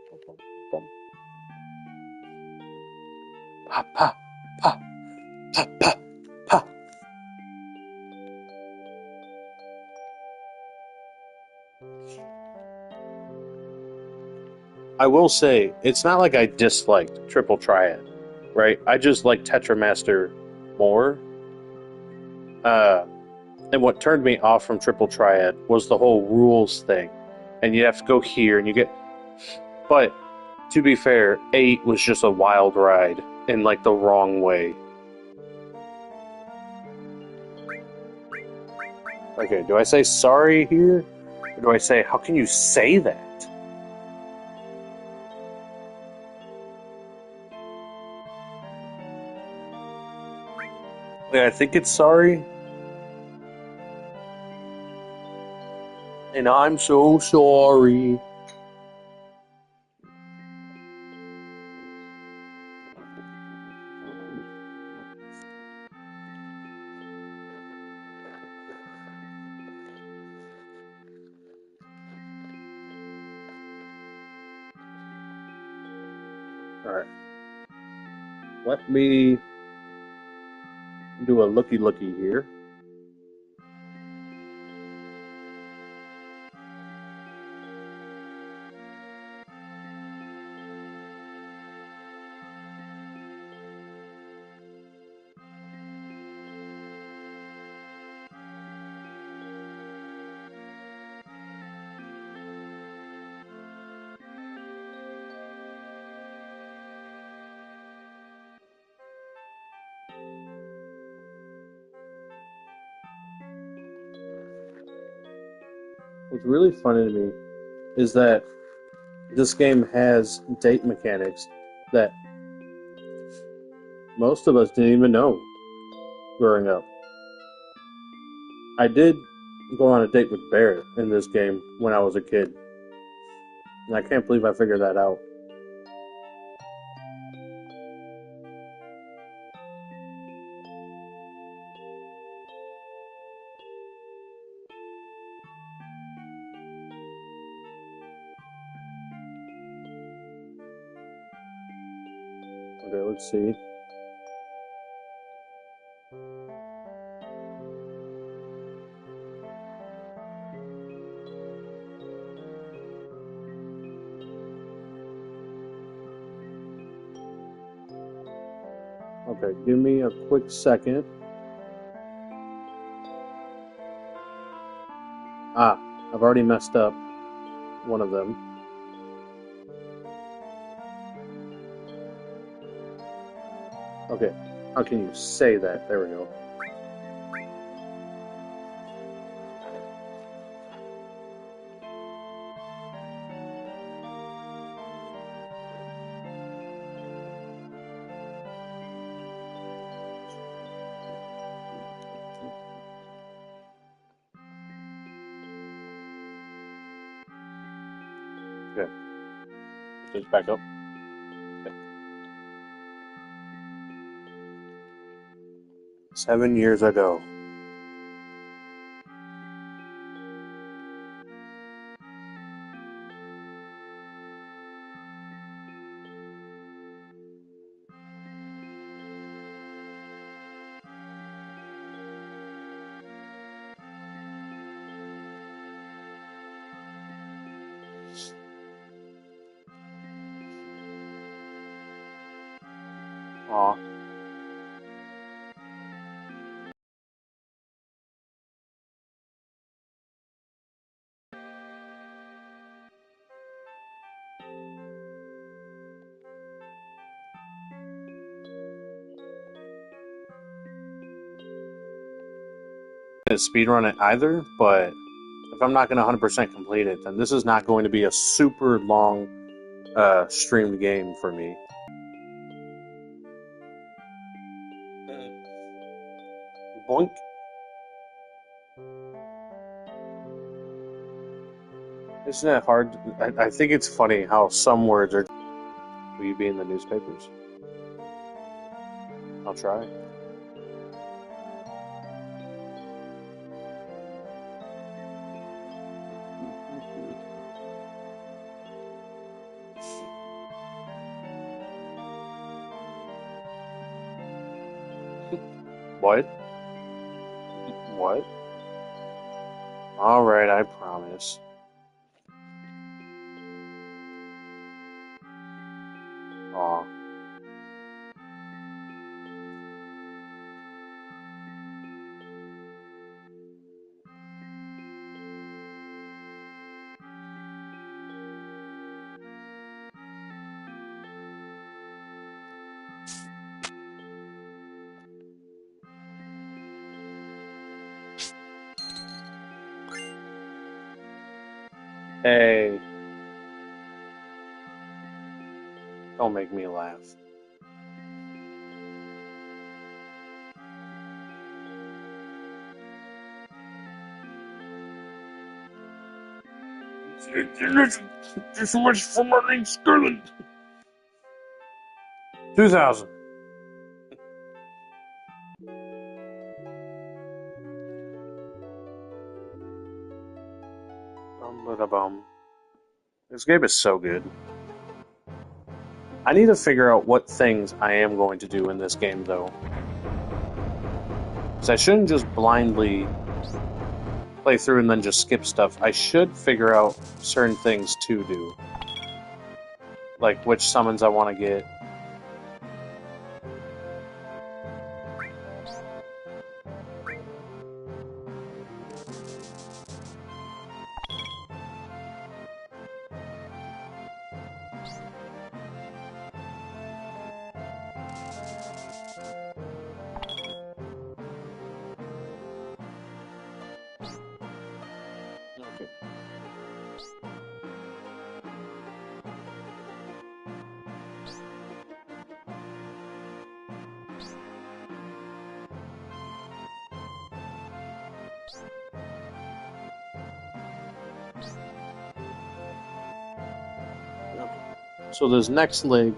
bum. Pa pa pa pa pa pa. I will say, it's not like I disliked Triple Triad, right? I just like Tetramaster more. Uh, and what turned me off from Triple Triad was the whole rules thing. And you have to go here and you get. But to be fair, 8 was just a wild ride in like the wrong way. Okay, do I say sorry here? Or do I say, how can you say that? Yeah, I think it's sorry. And I'm so sorry. Alright. Let me do a looky here. What's really funny to me is that this game has date mechanics that most of us didn't even know growing up. I did go on a date with Barrett in this game when I was a kid, and I can't believe I figured that out. Okay, let's see. Okay, give me a quick second. Ah, I've already messed up one of them. Okay, how can you say that? There we go. Okay, just back up. Okay. 7 years ago. Aw. Speedrun it either, but if I'm not going to 100% complete it, then this is not going to be a super long streamed game for me. Boink. Isn't it hard? I think it's funny how some words are. Will you be in the newspapers? I'll try. What? What? Alright, I promise. Aw. Hey. Don't make me laugh. This much for my name, Sterling. 2000. Bum. This game is so good. I need to figure out what things I am going to do in this game, though. Because I shouldn't just blindly play through and then just skip stuff. I should figure out certain things to do. Like which summons I want to get. So this next leg,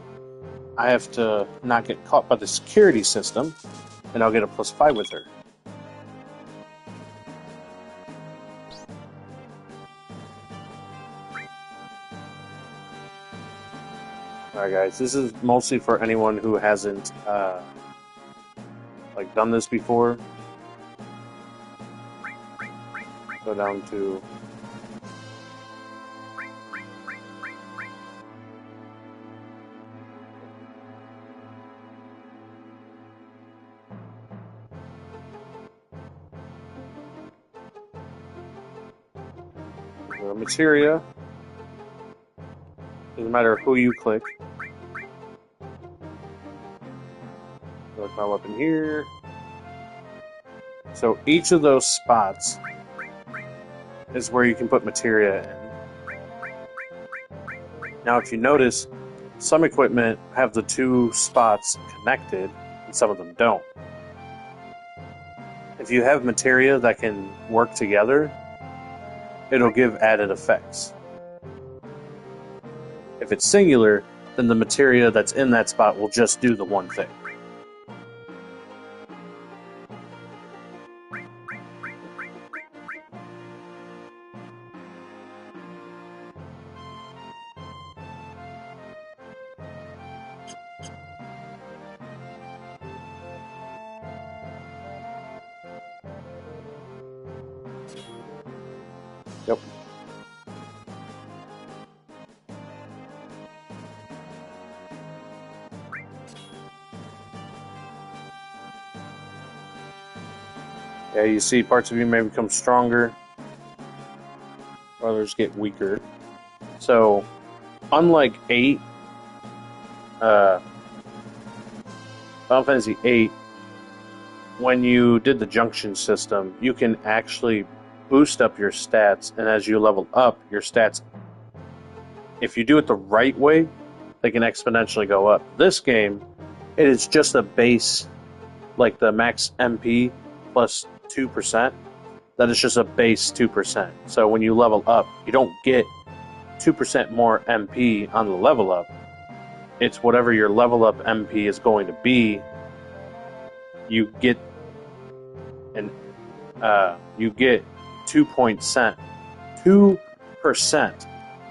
I have to not get caught by the security system, and I'll get a +5 with her. Alright guys, this is mostly for anyone who hasn't like done this before. Go down to materia. Doesn't matter who you click. Look my weapon here. So each of those spots is where you can put materia in. Now if you notice, some equipment have the two spots connected and some of them don't. If you have materia that can work together, it'll give added effects. If it's singular, then the materia that's in that spot will just do the one thing. Yep. Yeah, you see parts of you may become stronger, others get weaker. So, unlike 8, Final Fantasy 8, when you did the junction system, you can actually boost up your stats, and as you level up, your stats, if you do it the right way, they can exponentially go up. This game, it is just a base, like the max MP plus 2%. That is just a base 2%. So when you level up, you don't get 2% more MP on the level up. It's whatever your level up MP is going to be. You get 2%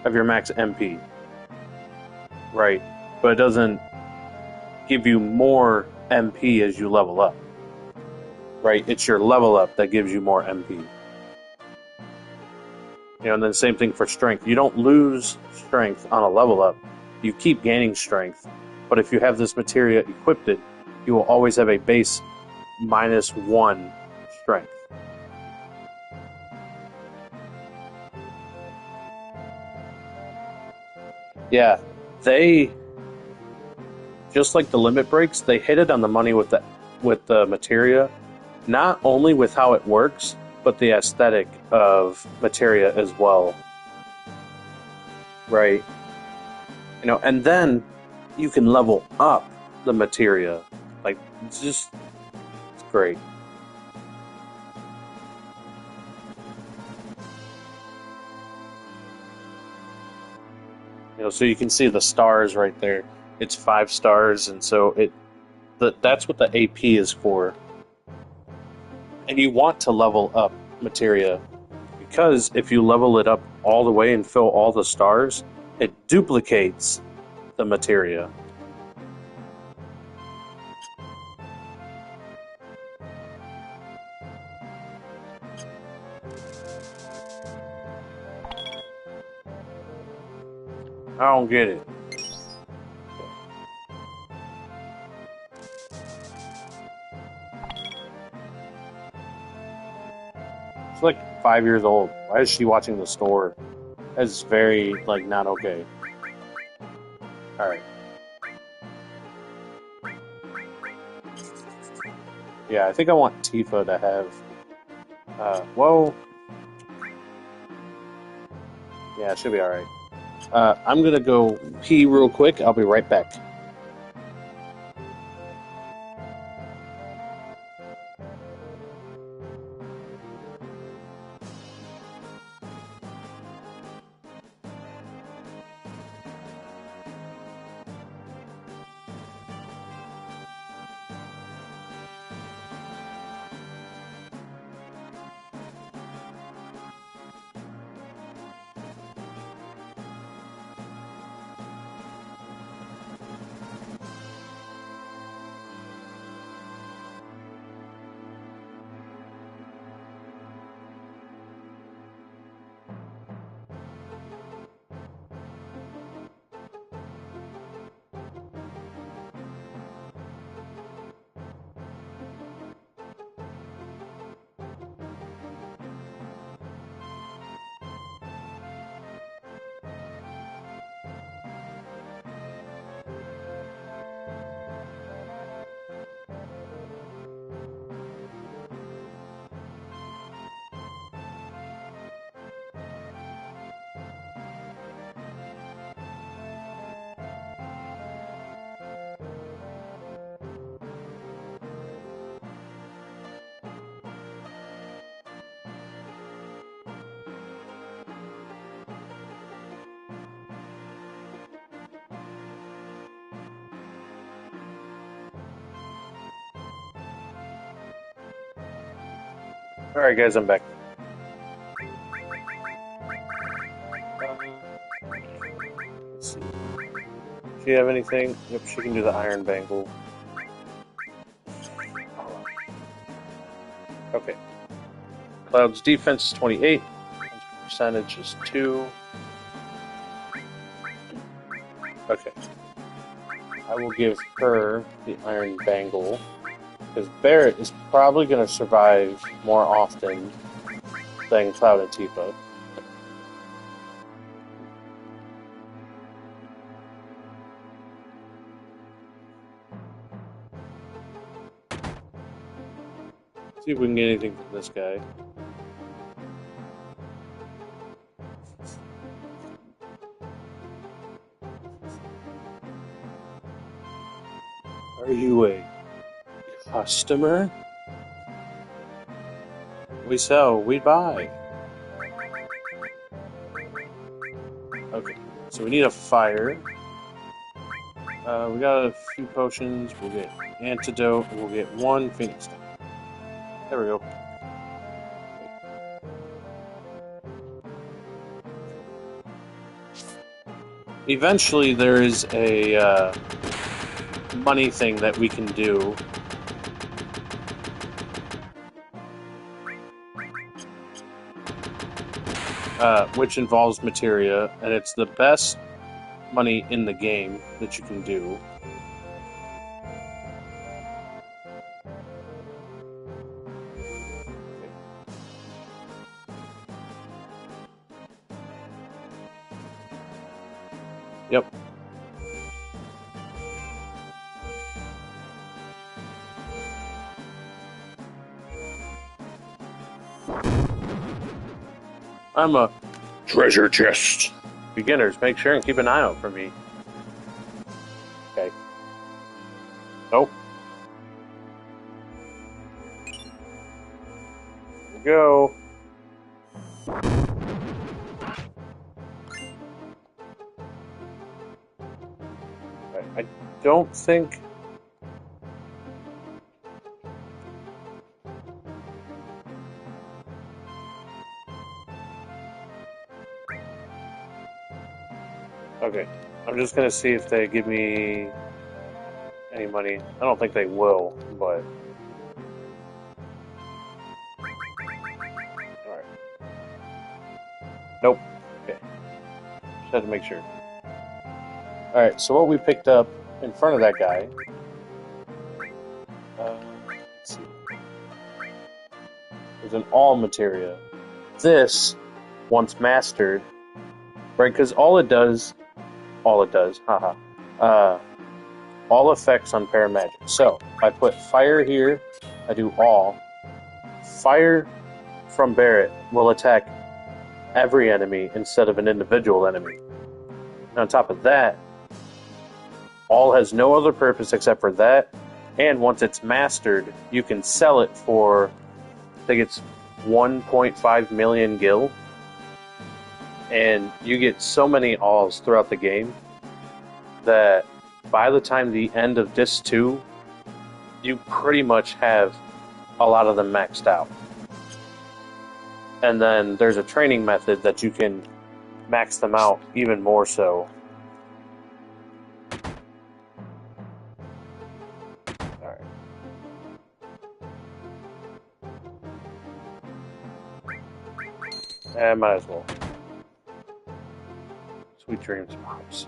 of your max MP, right? But it doesn't give you more MP as you level up, right? It's your level up that gives you more MP. You know, and then same thing for strength. You don't lose strength on a level up. You keep gaining strength, but if you have this materia equipped, you will always have a base -1 strength. Yeah, they, just like the limit breaks, they hit it on the money with the materia, not only with how it works, but the aesthetic of materia as well. Right? You know, and then you can level up the materia. Like, it's great. You know, so you can see the stars right there. It's 5 stars, and so that's what the AP is for. And you want to level up materia, because if you level it up all the way and fill all the stars, it duplicates the materia. I don't get it. She's like 5 years old. Why is she watching the store? That's very, like, not okay. Alright. Yeah, I think I want Tifa to have... whoa. Yeah, it should be alright. I'm gonna go pee real quick. I'll be right back. Alright, guys, I'm back. Let's see. Does she have anything? Yep, she can do the Iron Bangle. Okay. Cloud's defense is 28. Percentage is 2. Okay. I will give her the Iron Bangle. Because Barret is probably going to survive more often than Cloud and Tifa. See if we can get anything from this guy. Are you a customer? We sell, we buy. Okay, so we need a fire. We got a few potions. We'll get antidote, and we'll get 1 Phoenix Stone. There we go. Eventually, there is a money thing that we can do. Which involves materia, and it's the best money in the game that you can do. Yep. I'm a treasure chest. Beginners, make sure and keep an eye out for me. Okay. Nope. Here we go. I don't think... Okay, I'm just gonna see if they give me any money. I don't think they will, but... Alright. Nope. Okay. Just had to make sure. Alright, so what we picked up in front of that guy... let's see. There's an all materia. This, once mastered, right, because all it does, haha, all effects on paramagic. So, I put fire here, I do all. Fire from Barret will attack every enemy instead of an individual enemy. And on top of that, all has no other purpose except for that, and once it's mastered, you can sell it for, I think it's 1.5 million gil, and you get so many alls throughout the game that by the time the end of Disc 2, you pretty much have a lot of them maxed out. And then there's a training method that you can max them out even more so. Alright. Might as well. Sweet dreams, Pops.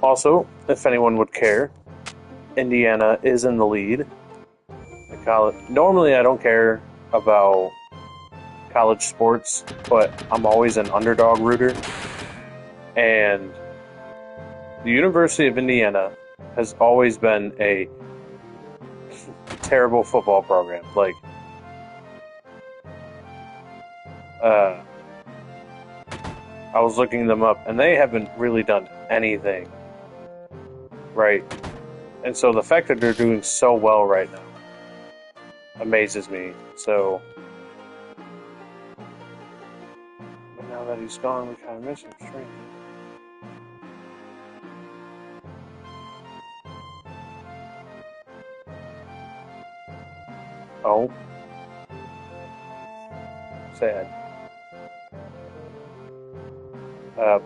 Also, if anyone would care, Indiana is in the lead. Normally I don't care about college sports, but I'm always an underdog rooter. And the University of Indiana has always been a terrible football program. Like, I was looking them up, and they haven't really done anything right. And so the fact that they're doing so well right now amazes me. So, but now that he's gone, we kind of miss him. Strange. Oh. Sad.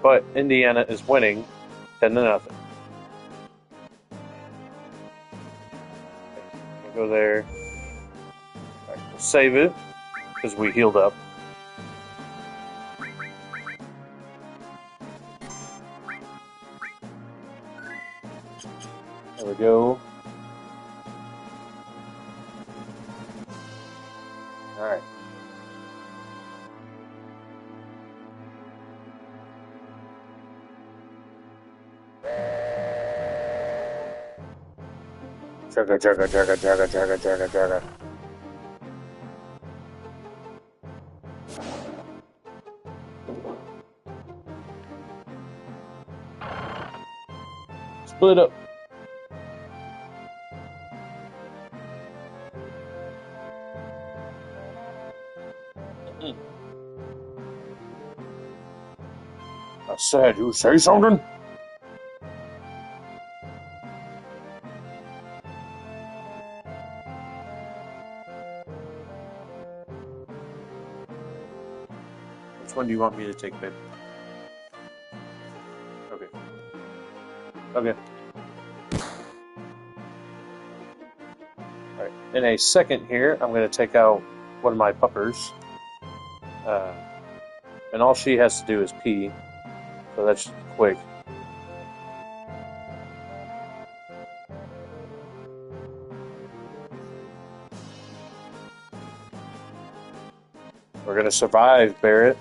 But Indiana is winning 10-0. Go there. Right, we'll save it because we healed up. There we go. All right. Chugga, chugga, chugga, chugga, chugga, chugga, chugga. Split up. I said, you say something? Which one do you want me to take, babe? Okay. Okay. Alright, in a second here, I'm going to take out one of my puppers. And all she has to do is pee. So that's quick. We're going to survive, Barret.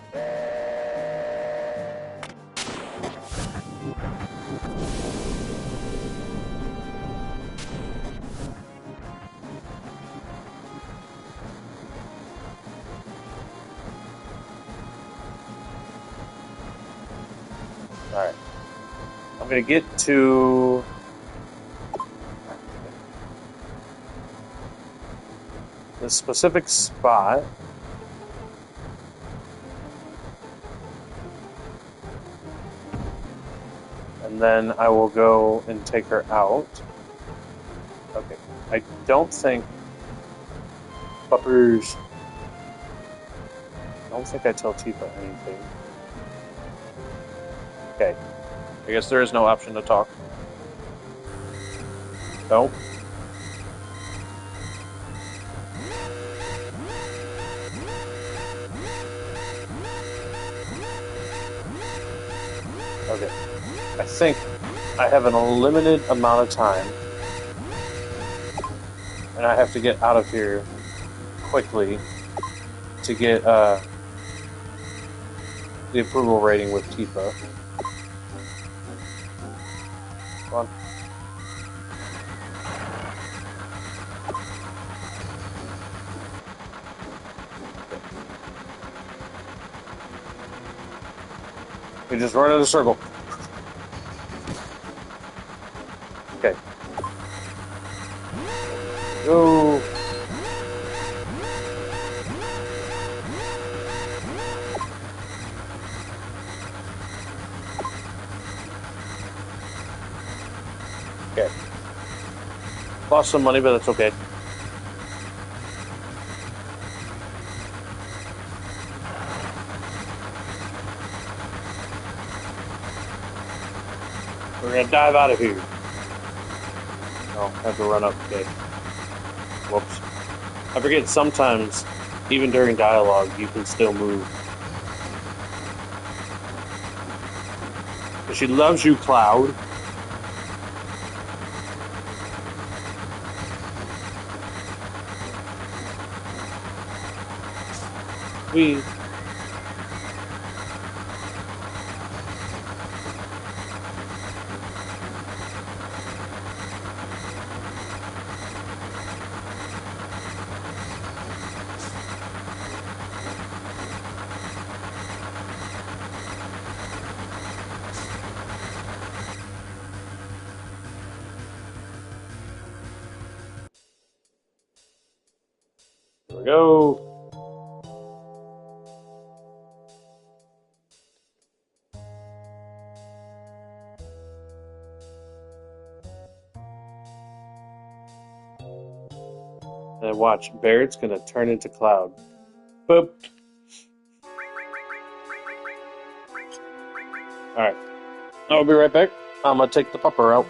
Alright. I'm going to get to... the specific spot. And then I will go and take her out. Okay. I don't think... Puppers... I don't think I tell Tifa anything. Okay. I guess there is no option to talk. Nope. Okay. I think I have an unlimited amount of time, and I have to get out of here quickly to get the approval rating with Tifa. Come on. We just run in a circle. Okay. Go. Okay. Lost some money, but that's okay. We're gonna dive out of here. Oh, I have to run up. Okay. Whoops. I forget sometimes, even during dialogue, you can still move. But she loves you, Cloud. We. Here we go. And watch, Barrett's gonna turn into Cloud. Boop. Alright. I'll be right back. I'm gonna take the pupper out.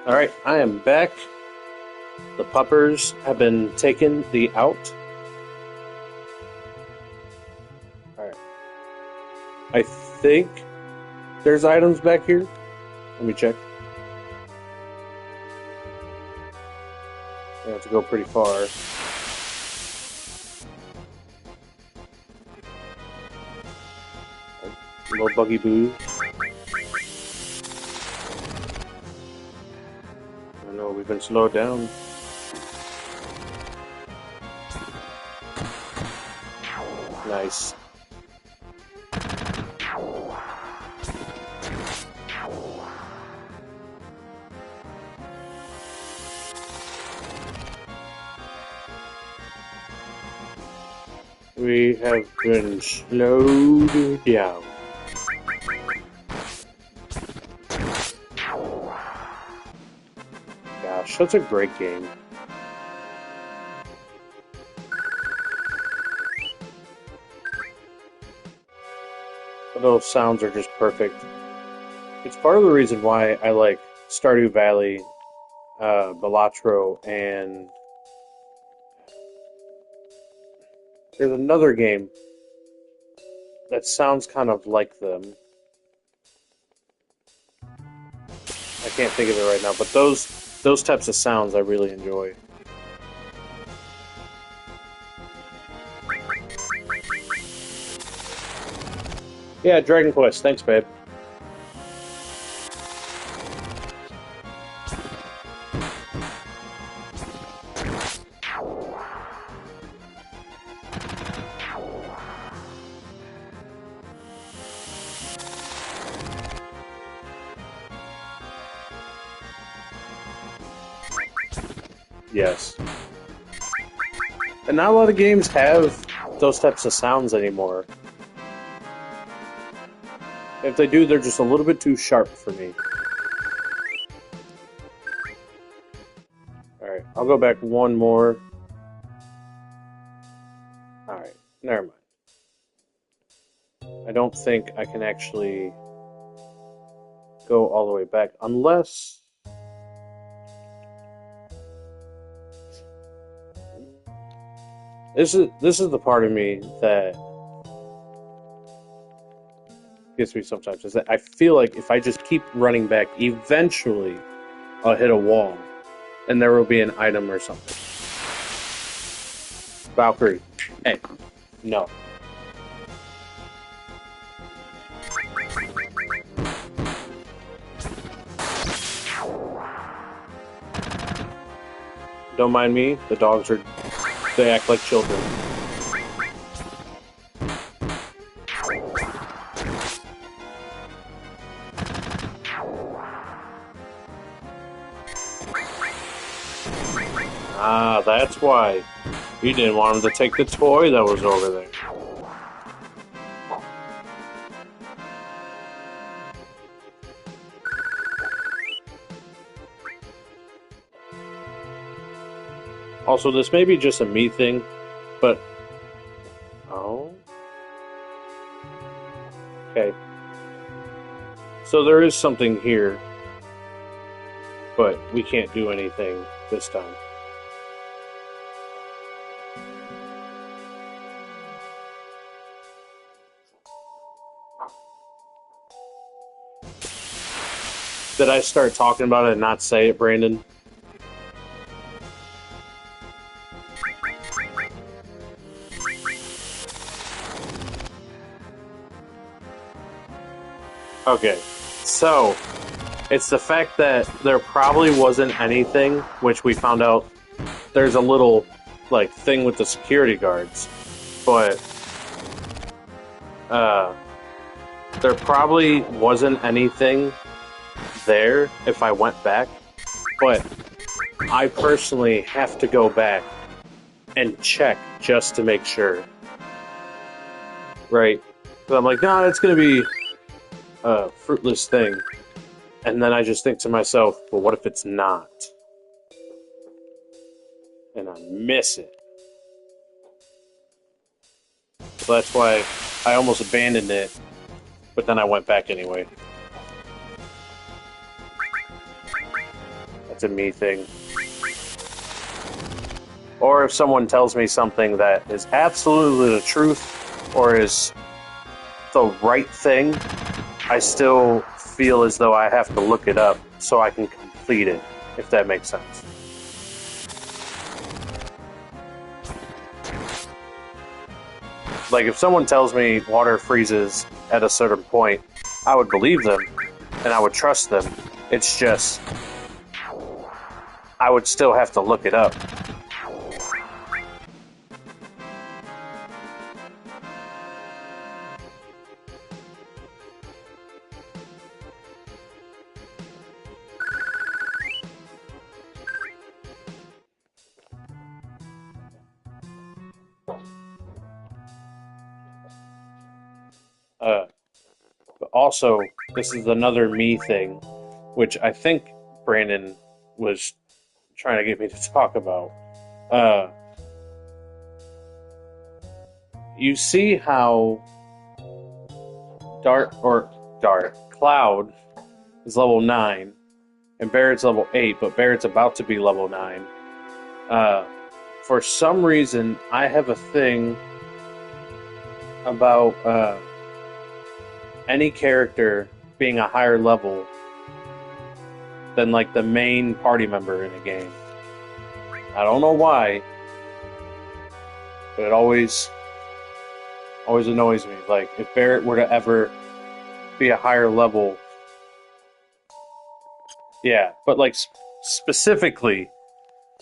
Alright, I am back. The puppers have been taken the out. Alright. I think there's items back here. Let me check. I have to go pretty far. Little buggy boo. I know we've been slowed down. Nice. We have been slowed down. Gosh, that's a great game. Those sounds are just perfect. It's part of the reason why I like Stardew Valley, Balatro, and there's another game that sounds kind of like them. I can't think of it right now, but those types of sounds I really enjoy. Yeah, Dragon Quest. Thanks, babe. Yes. And not a lot of games have those types of sounds anymore. If they do, they're just a little bit too sharp for me. Alright, I'll go back one more. Alright, never mind. I don't think I can actually go all the way back, unless... This is the part of me that gets me sometimes, is that I feel like if I just keep running back, eventually I'll hit a wall and there will be an item or something. Valkyrie, hey, no. Don't mind me, the dogs are, they act like children. Ah, that's why. You didn't want him to take the toy that was over there. Also, this may be just a me thing, but... Oh? Okay. So there is something here, but we can't do anything this time. Did I start talking about it and not say it, Brandon? Okay, so it's the fact that there probably wasn't anything, which we found out there's a little, like, thing with the security guards, but Uh, there probably wasn't anything there if I went back, but I personally have to go back and check just to make sure. Right? So I'm like, nah, it's going to be a fruitless thing. And then I just think to myself, well, what if it's not? And I miss it. So that's why I almost abandoned it, but then I went back anyway. That's a me thing. Or if someone tells me something that is absolutely the truth or is the right thing, I still feel as though I have to look it up so I can complete it, if that makes sense. Like, if someone tells me water freezes at a certain point, I would believe them and I would trust them. It's just, I would still have to look it up. But also, this is another me thing, which I think Brandon was trying to get me to talk about. Uh, you see how Cloud is level 9, and Barrett's level 8, but Barrett's about to be level 9. For some reason, I have a thing about any character being a higher level than like the main party member in a game. I don't know why, but it always annoys me. Like, if Barrett were to ever be a higher level, yeah, but like specifically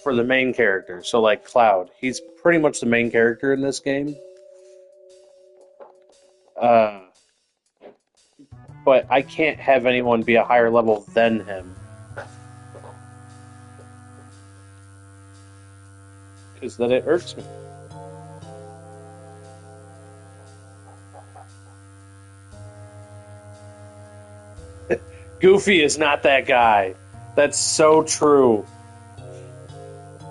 for the main character. So like Cloud, he's pretty much the main character in this game. But I can't have anyone be a higher level than him. Because then it irks me. Goofy is not that guy. That's so true.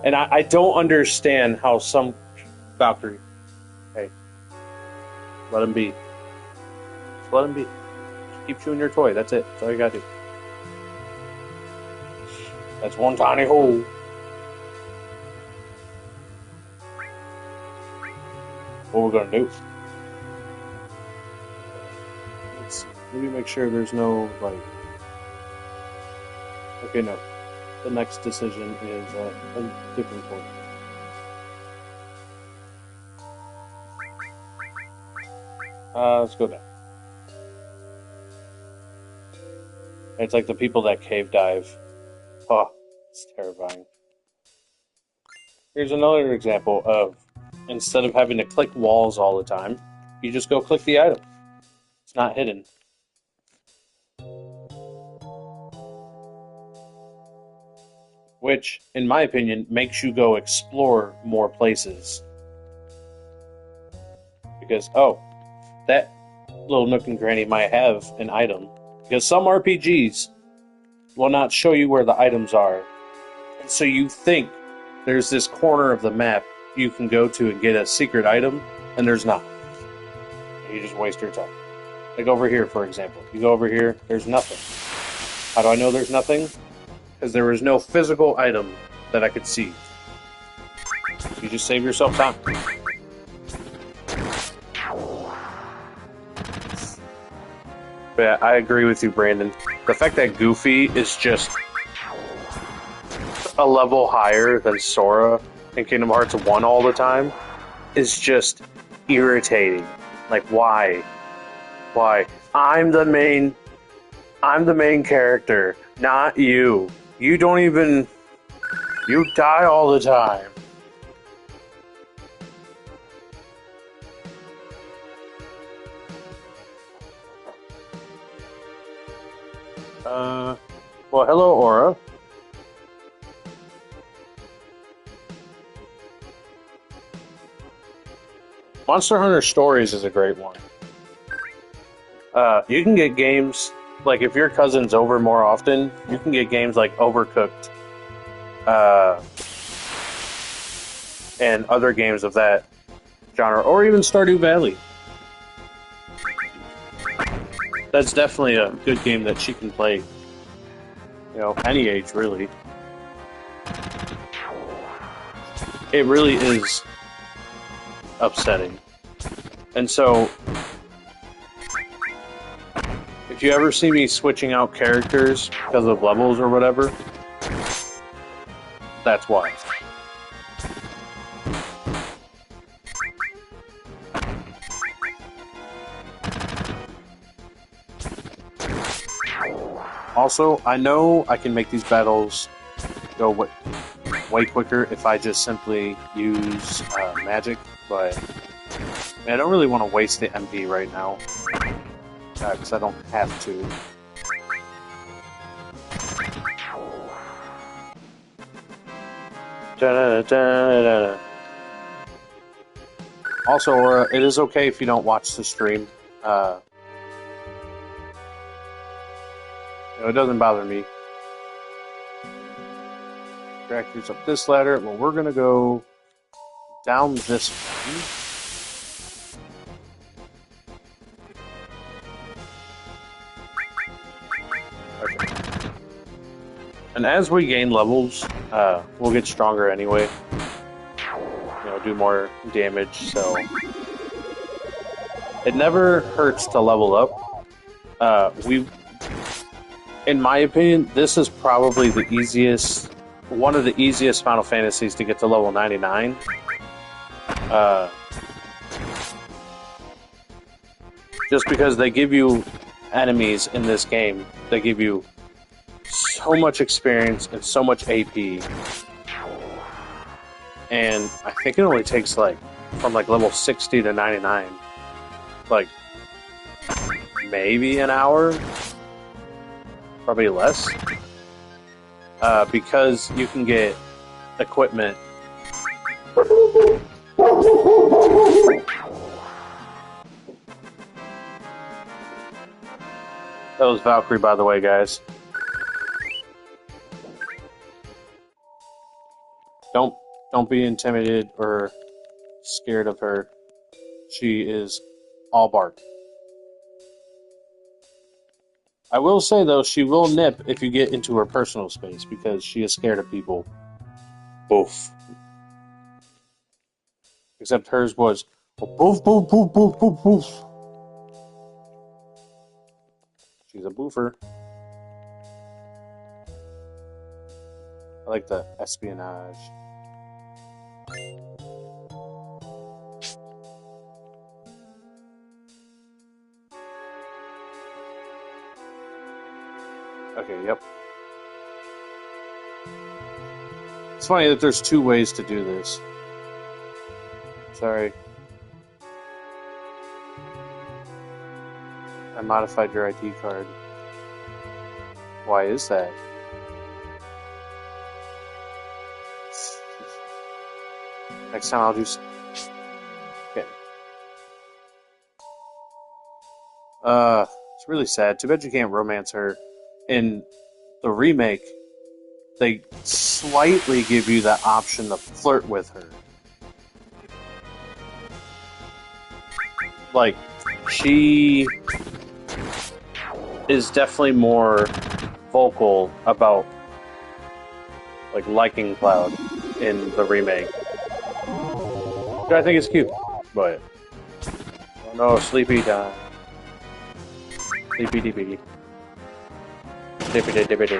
And I don't understand how some... Valkyrie. Hey. Let him be. Just let him be. Just keep chewing your toy. That's it. That's all you gotta do. That's one tiny hole. What we're gonna do? Let's see. Maybe make sure there's no, like... Okay, no. The next decision is a different point. Let's go down. It's like the people that cave dive. Oh, it's terrifying. Here's another example of, instead of having to click walls all the time, you just go click the item. It's not hidden. Which, in my opinion, makes you go explore more places. Because, oh, that little nook and cranny might have an item. Because some RPGs will not show you where the items are. And so you think there's this corner of the map you can go to and get a secret item, and there's not. And you just waste your time. Like over here, for example. You go over here, there's nothing. How do I know there's nothing? Because there was no physical item that I could see. You just save yourself time. But yeah, I agree with you, Brandon. The fact that Goofy is just a level higher than Sora in Kingdom Hearts 1 all the time is just irritating. Like, why? Why? I'm the main character, not you. You don't even... You die all the time. Well, hello, Aura. Monster Hunter Stories is a great one. You can get games like if your cousin's over more often, you can get games like Overcooked, uh, and other games of that genre, or even Stardew Valley. That's definitely a good game that she can play. You know, any age really. It really is upsetting, and so if you ever see me switching out characters because of levels or whatever, that's why. Also, I know I can make these battles go way quicker if I just simply use magic, but I don't really want to waste the MP right now because I don't have to. Da-da-da-da-da. Also, it is okay if you don't watch the stream. It doesn't bother me. Tractors up this ladder. Well, we're gonna go down this one. Okay. And as we gain levels, we'll get stronger anyway. You know, do more damage. So it never hurts to level up. In my opinion, this is probably one of the easiest Final Fantasies to get to level 99. Just because they give you enemies in this game, they give you so much experience and so much AP. And I think it only takes from level 60 to 99, maybe an hour. Probably less, because you can get equipment. That was Valkyrie, by the way, guys. Don't be intimidated or scared of her. She is all bark. I will say, though, she will nip if you get into her personal space, because she is scared of people. Boof. Except hers was boof, boof, boof, boof, boof, boof. She's a boofer. I like the espionage. Okay, yep. It's funny that there's two ways to do this. Sorry. I modified your ID card. Why is that? Next time I'll do... Okay. It's really sad. Too bad you can't romance her. In the remake, they slightly give you the option to flirt with her. She is definitely more vocal about liking Cloud in the remake. Which I think is cute, but oh no, sleepy time. Sleepy dippy. Dippy dippy dippy.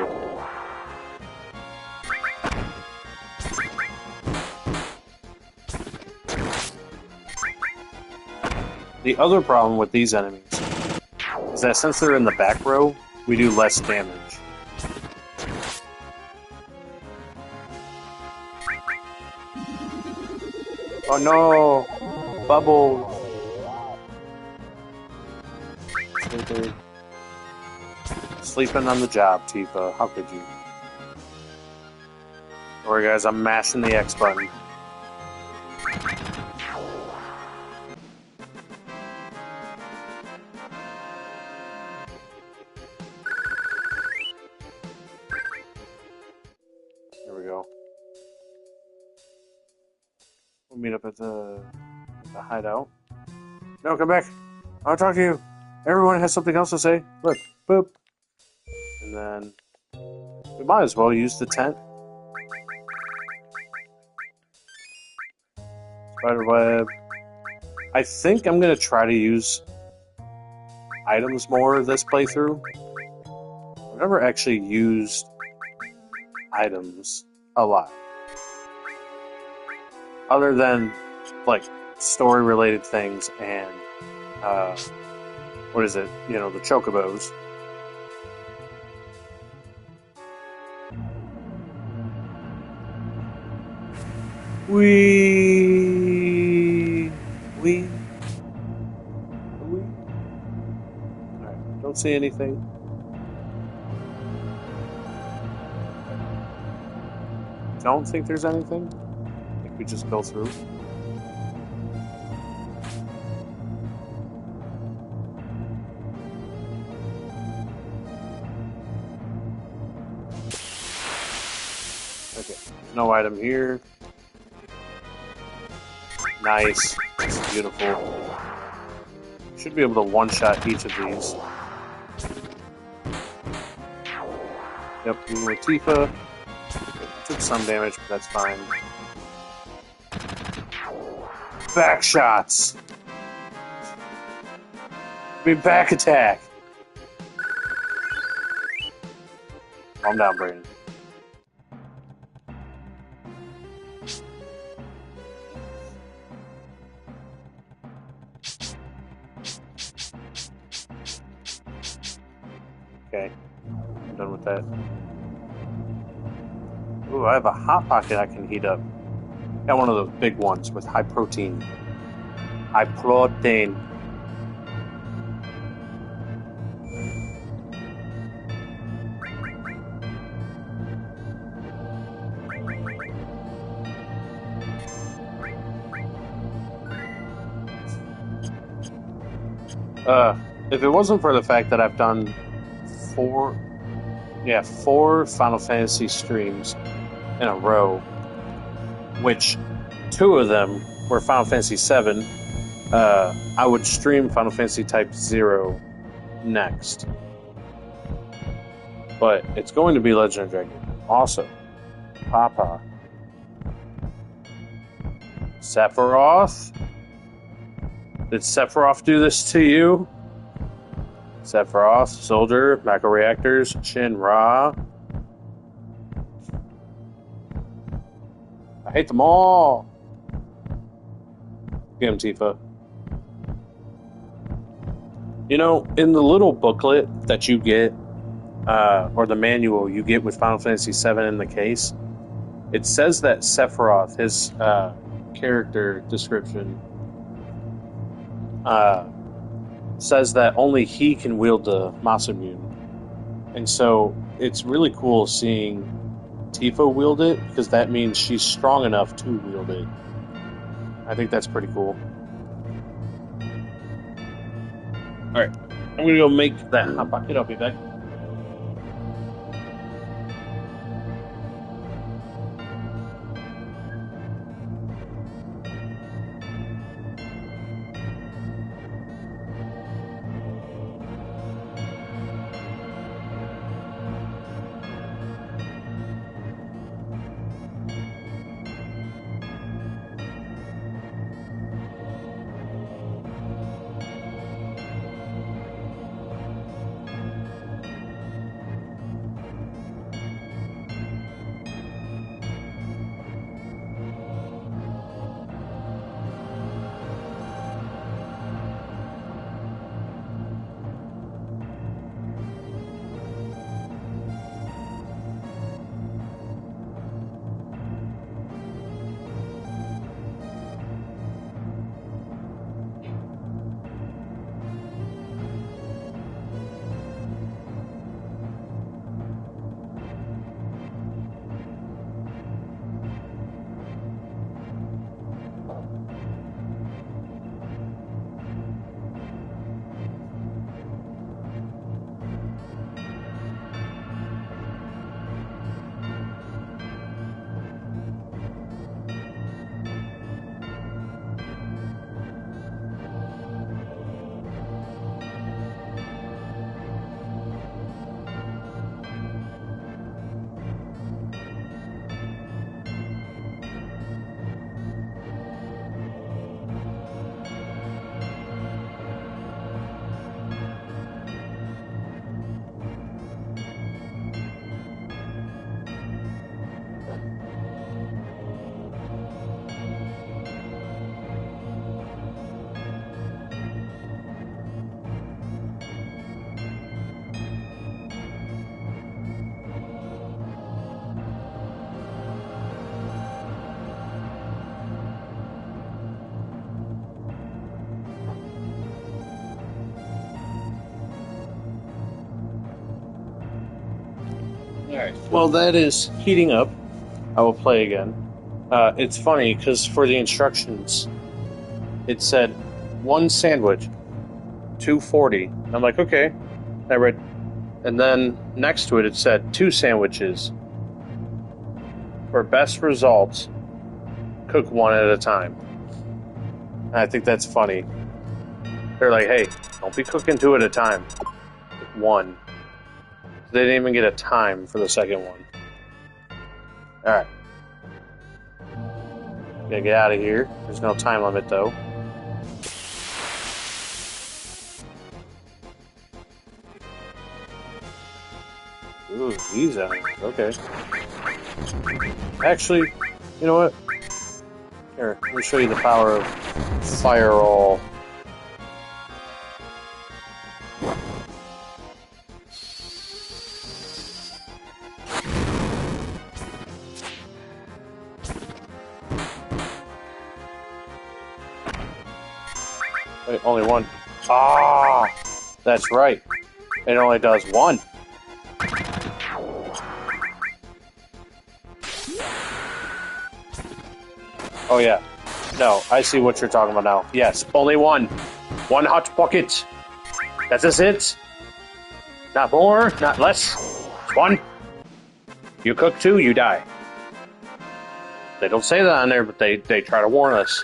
The other problem with these enemies is that since they're in the back row, we do less damage. Oh no! Bubble! Sleeping on the job, Tifa. How could you? Alright, guys, I'm mashing the X button. There we go. We'll meet up at the hideout. No, come back. I want to talk to you. Everyone has something else to say. Look, boop. And then we might as well use the tent. Spiderweb. I think I'm going to try to use items more this playthrough. I've never actually used items a lot. Other than, like, story-related things and, what is it? You know, the chocobos. Alright, don't see anything. Don't think there's anything. I think we just go through. Okay, no item here. Nice. That's beautiful. Should be able to one-shot each of these. Yep, even with Tifa. Took some damage, but that's fine. Back shots! Back attack! Calm down, Brayden. Okay, I'm done with that. Ooh, I have a Hot Pocket I can heat up. Got one of those big ones with high protein. High protein. If it wasn't for the fact that I've done four Final Fantasy streams in a row, which 2 of them were Final Fantasy VII, I would stream Final Fantasy Type 0 next. But it's going to be Legend of Dragoon. Also, Papa. Sephiroth? Did Sephiroth do this to you? Sephiroth, Soldier, Macro Reactors, Shinra. I hate them all. Get him, Tifa. You know, in the little booklet that you get, or the manual you get with Final Fantasy VII in the case, it says that Sephiroth, his character description, says that only he can wield the Masamune. And so it's really cool seeing Tifa wield it, because that means she's strong enough to wield it. I think that's pretty cool. Alright, I'm gonna go make that Hot Pocket. I'll be back. Alright, well, that is heating up. I will play again. It's funny, because for the instructions, it said 1 sandwich, 240. I'm like, okay. I read, and then next to it, it said 2 sandwiches. For best results, cook 1 at a time. And I think that's funny. They're like, hey, don't be cooking 2 at a time. 1. They didn't even get a time for the second one. Alright. Gotta get out of here. There's no time limit, though. Ooh, these enemies. Okay. Actually, you know what? Here, let me show you the power of Fireall. Wait, only 1. Ah! That's right. It only does 1. Oh, yeah. No, I see what you're talking about now. Yes, only 1. 1 hot pocket. That's it. Not more, not less. 1. You cook 2, you die. They don't say that on there, but they try to warn us.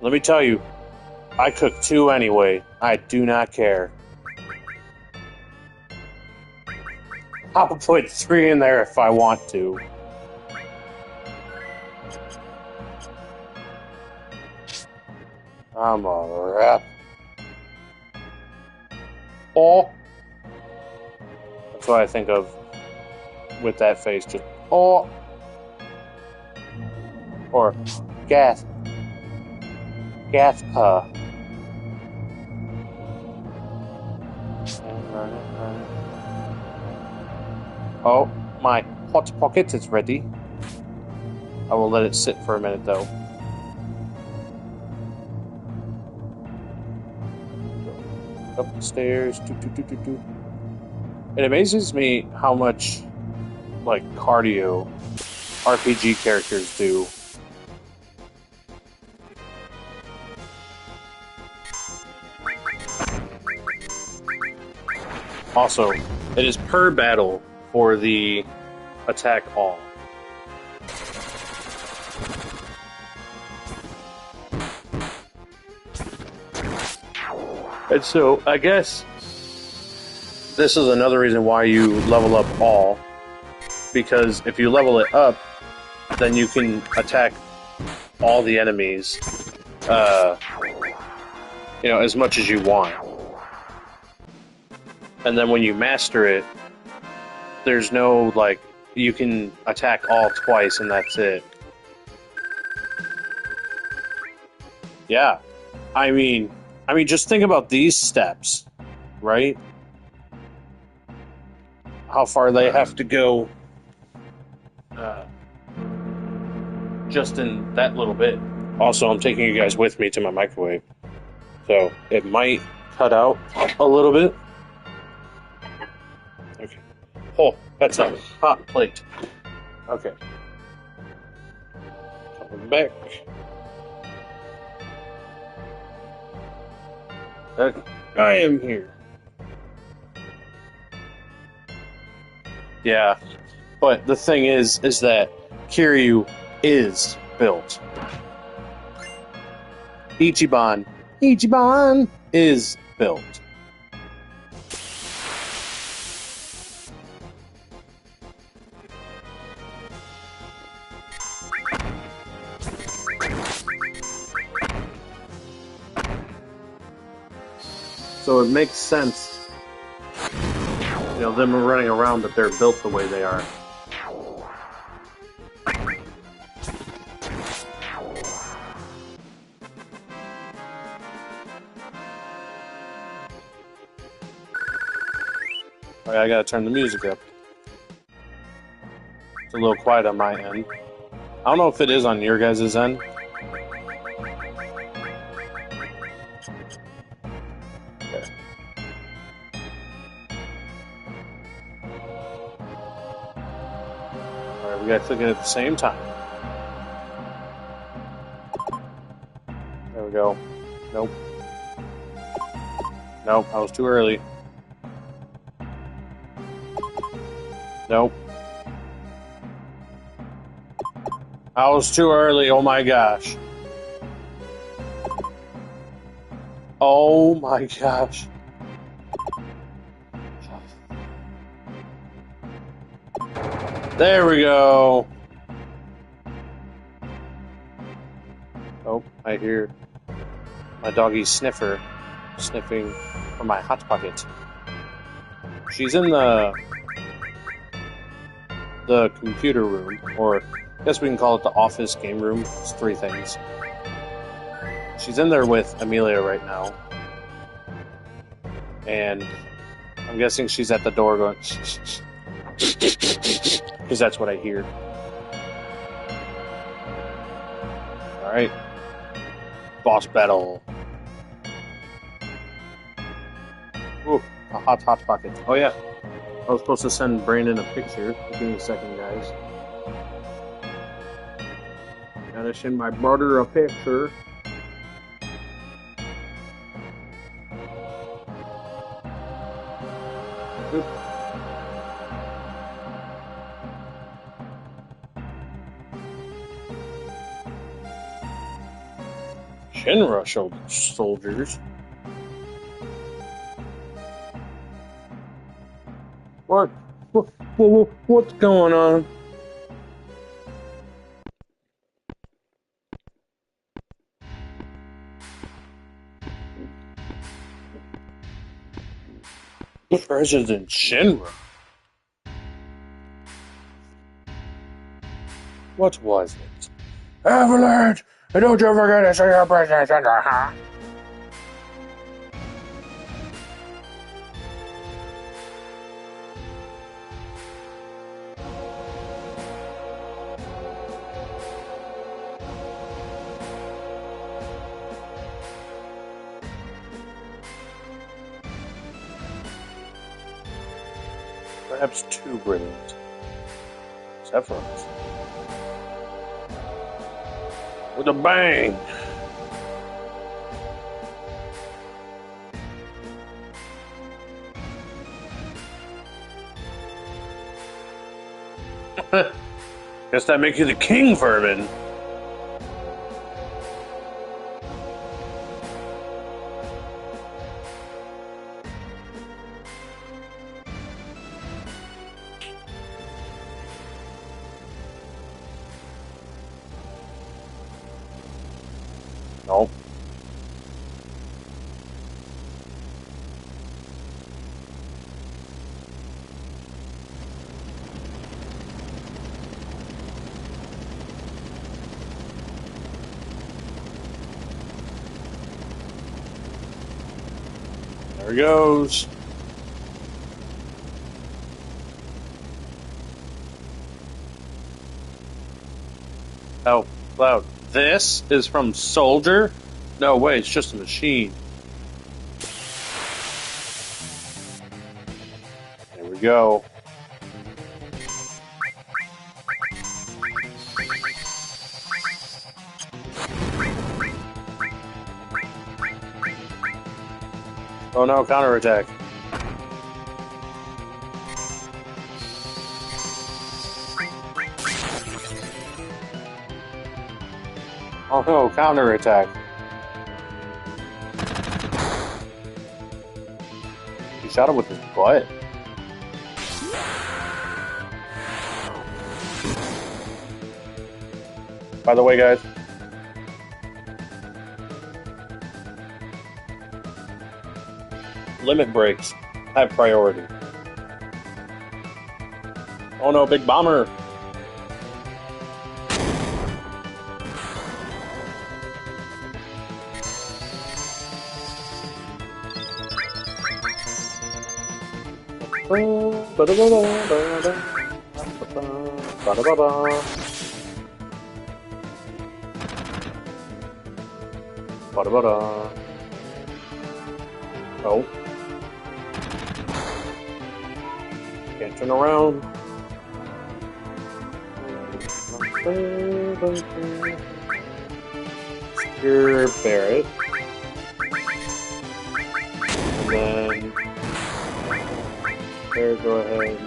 Let me tell you, I cook 2 anyway. I do not care. I'll put 3 in there if I want to. I'm a rep. Oh. That's what I think of with that face. Just, oh. Or, gas. Gaspa. Oh, my hot pocket is ready. I will let it sit for a minute, though. Up the stairs. It amazes me how much, like, cardio RPG characters do. Also, it is per battle for the attack all. And so, I guess this is another reason why you level up all. Because if you level it up, then you can attack all the enemies, as much as you want. And then when you master it, there's no, like, you can attack all twice and that's it. Yeah. I mean, just think about these steps, right? How far they have to go just in that little bit. Also, I'm taking you guys with me to my microwave, so it might cut out a little bit. Okay. Oh, that's a hot plate. Okay. Coming back. I am here. Yeah, but the thing is that Kiryu is built. Ichiban is built. So it makes sense, them running around, that they're built the way they are. Alright, I gotta turn the music up. It's a little quiet on my end. I don't know if it is on your guys' end. We got clicking at the same time. There we go. Nope. Nope, I was too early. Nope. I was too early, oh my gosh. Oh my gosh. There we go. Oh, I hear my doggy Sniffer sniffing for my Hot Pocket. She's in the computer room, or I guess we can call it the office game room. It's three things. She's in there with Amelia right now. And I'm guessing she's at the door going because that's what I hear. Alright. Boss battle. Ooh, a hot pocket. Oh yeah. I was supposed to send Brandon a picture. Give me a second, guys. Gotta send my brother a picture. Oop. Shinra soldiers. What's going on? President Shinra? What was it? Avalanche! And don't you forget to say your President Shinra, huh? Perhaps too brilliant. Sephiroth. With a bang! Guess that makes you the king, Furman. Nope. There he goes. Oh, Cloud. This is from Soldier? No way, it's just a machine. There we go. Oh no, counterattack. Oh no, counterattack. He shot him with his butt. By the way, guys, limit breaks have priority. Oh no, big bomber! Oh. Can't turn around. Secure Barret. And then there, go ahead.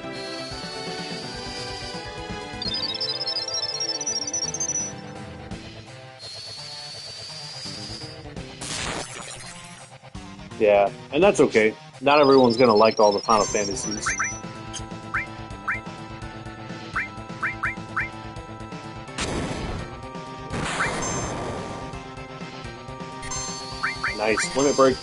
Yeah, and that's okay. Not everyone's gonna like all the Final Fantasies. Nice limit break.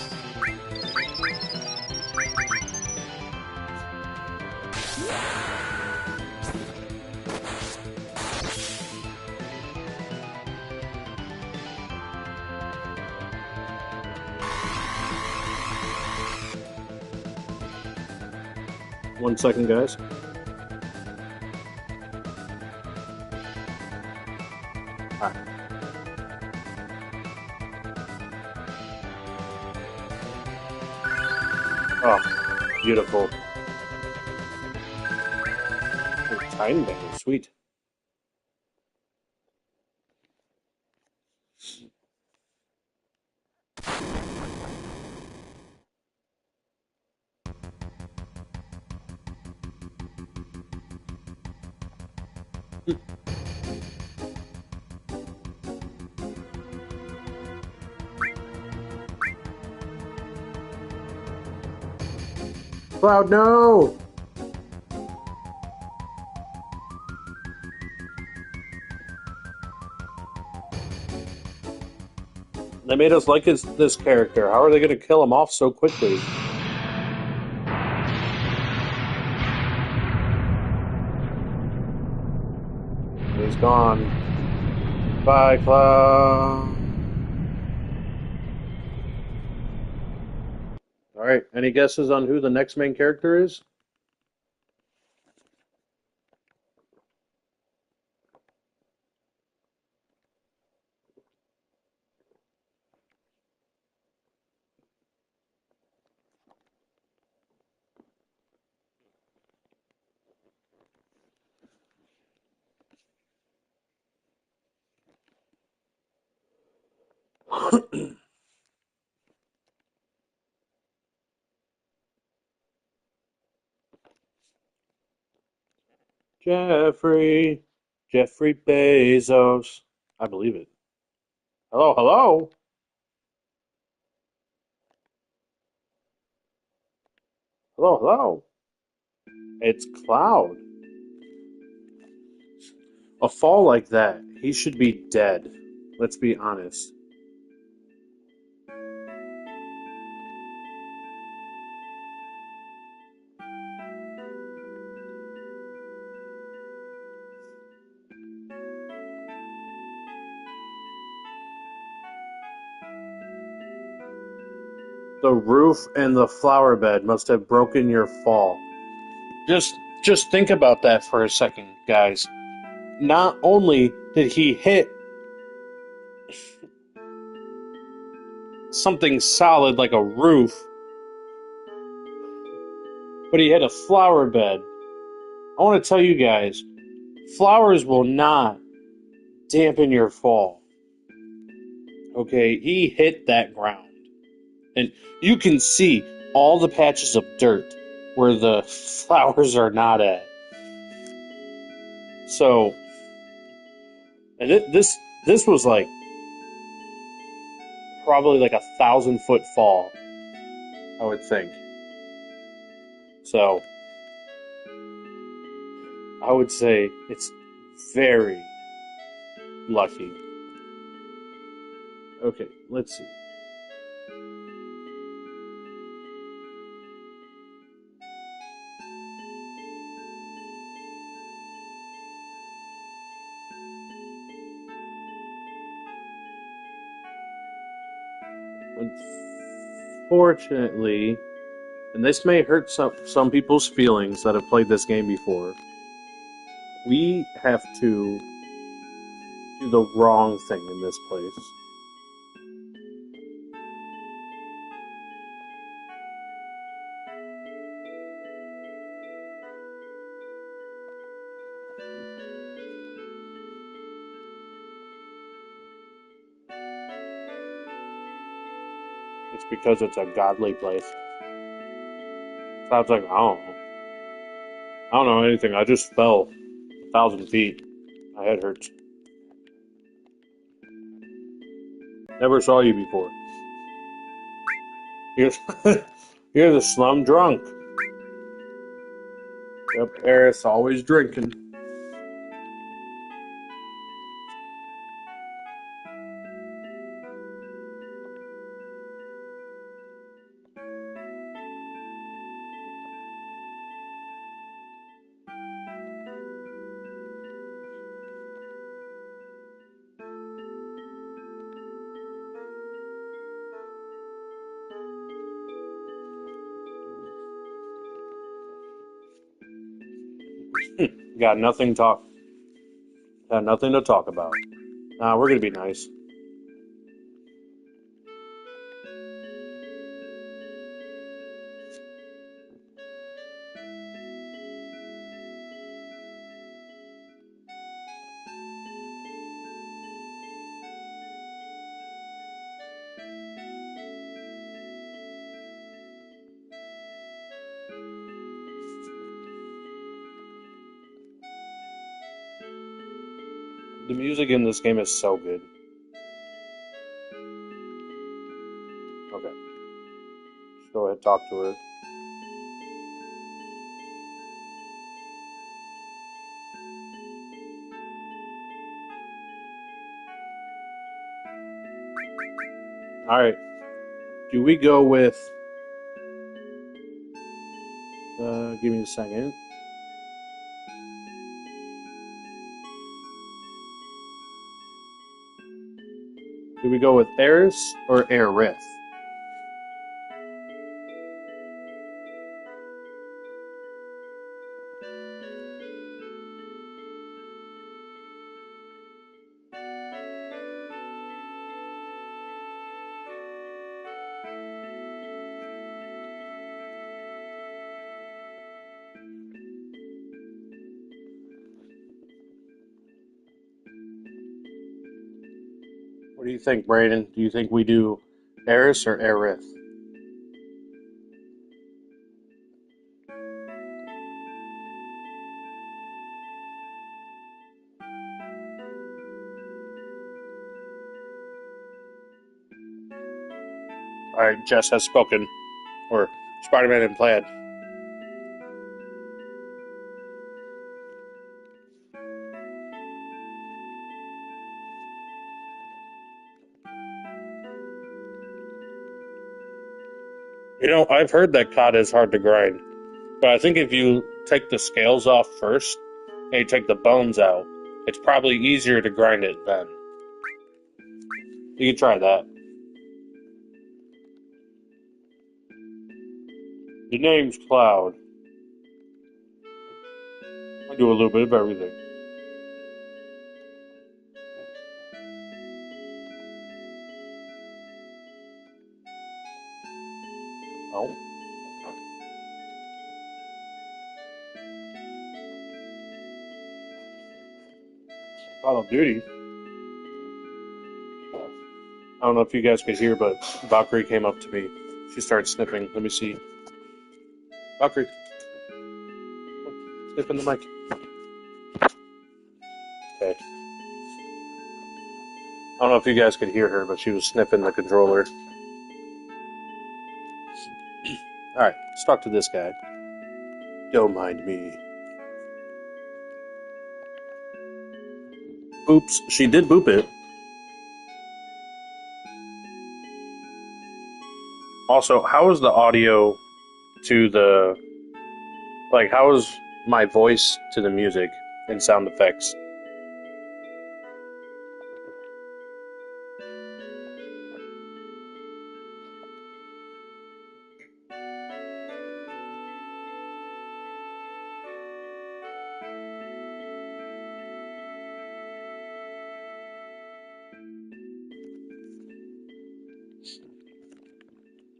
One second, guys. Alright. Oh, beautiful. Oh, Time Bender, sweet. Cloud, no! They made us like this character. How are they going to kill him off so quickly? He's gone. Bye, Cloud. Alright, any guesses on who the next main character is? Jeffrey. Jeffrey Bezos. I believe it. Hello, hello? Hello, hello? It's Cloud. A fall like that, he should be dead. Let's be honest. The roof and the flower bed must have broken your fall. Just think about that for a second, guys. Not only did he hit something solid like a roof, but he hit a flower bed. I want to tell you guys, flowers will not dampen your fall. Okay, he hit that ground. And you can see all the patches of dirt where the flowers are not at. So, and this was like probably like 1,000-foot fall, I would think. So, I would say it's very lucky. Okay, let's see. Unfortunately, and this may hurt some people's feelings that have played this game before, we have to do the wrong thing in this place. It's because it's a godly place. So I was like, I don't know. I don't know anything. I just fell 1,000 feet. My head hurts. Never saw you before. You're, you're the slum drunk. Yep, Eris always drinking. Got nothing talk. Got nothing to talk about. Nah, we're gonna be nice. The music in this game is so good. Okay, just go ahead, talk to her. All right. Do we go with? Give me a second. Do we go with Eris or Aerith? What do you think, Brayden? Do you think we do Eris or Aerith? All right, Jess has spoken, or Spider-Man and Plaid. You know, I've heard that cod is hard to grind, but I think if you take the scales off first and you take the bones out, it's probably easier to grind it then. You can try that. The name's Cloud. I do a little bit of everything. Oh. Call of Duty. I don't know if you guys could hear, but Valkyrie came up to me. She started sniffing. Let me see. Valkyrie, sniff in the mic. Okay. I don't know if you guys could hear her, but she was sniffing the controller. Alright, let's talk to this guy. Don't mind me. Oops, she did boop it. Also, how is the audio to the... Like, how is my voice to the music and sound effects?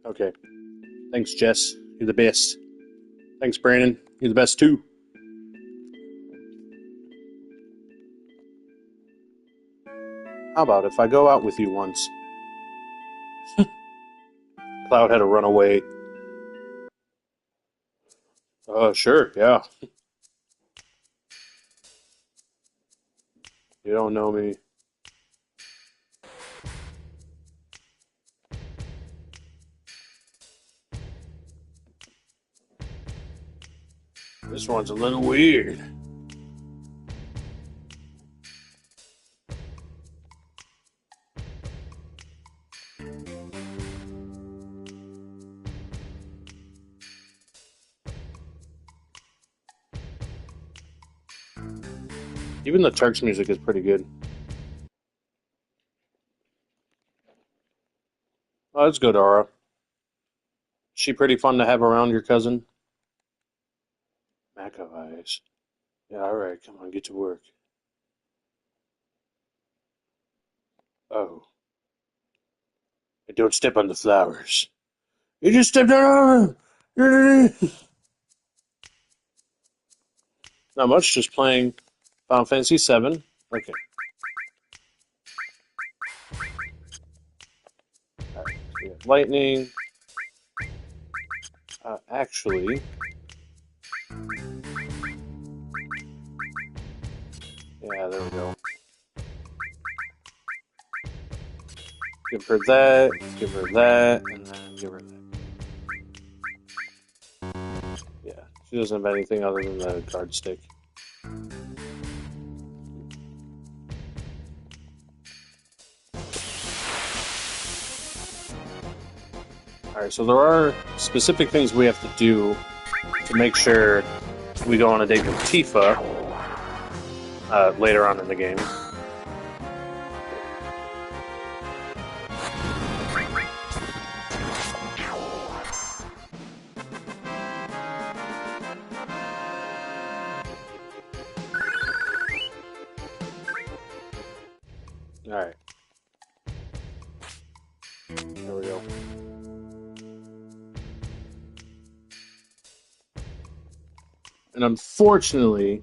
Okay. Thanks, Jess. You're the best. Thanks, Brandon. You're the best, too. How about if I go out with you once? Cloud had to run away. Sure, yeah. You don't know me. This one's a little weird. Even the Turks music is pretty good. Oh, that's good, Aura. She pretty fun to have around, your cousin? Mac eyes. Yeah, alright, come on, get to work. Oh. And don't step on the flowers. You just stepped on them! Not much, just playing Final Fantasy VII. Okay. Alright, so we have lightning. Actually, yeah, there we go. Give her that, give her that, and then give her that. Yeah, she doesn't have anything other than the card stick. Alright, so there are specific things we have to do to make sure we go on a date with Tifa later on in the game. Alright. There we go. And unfortunately,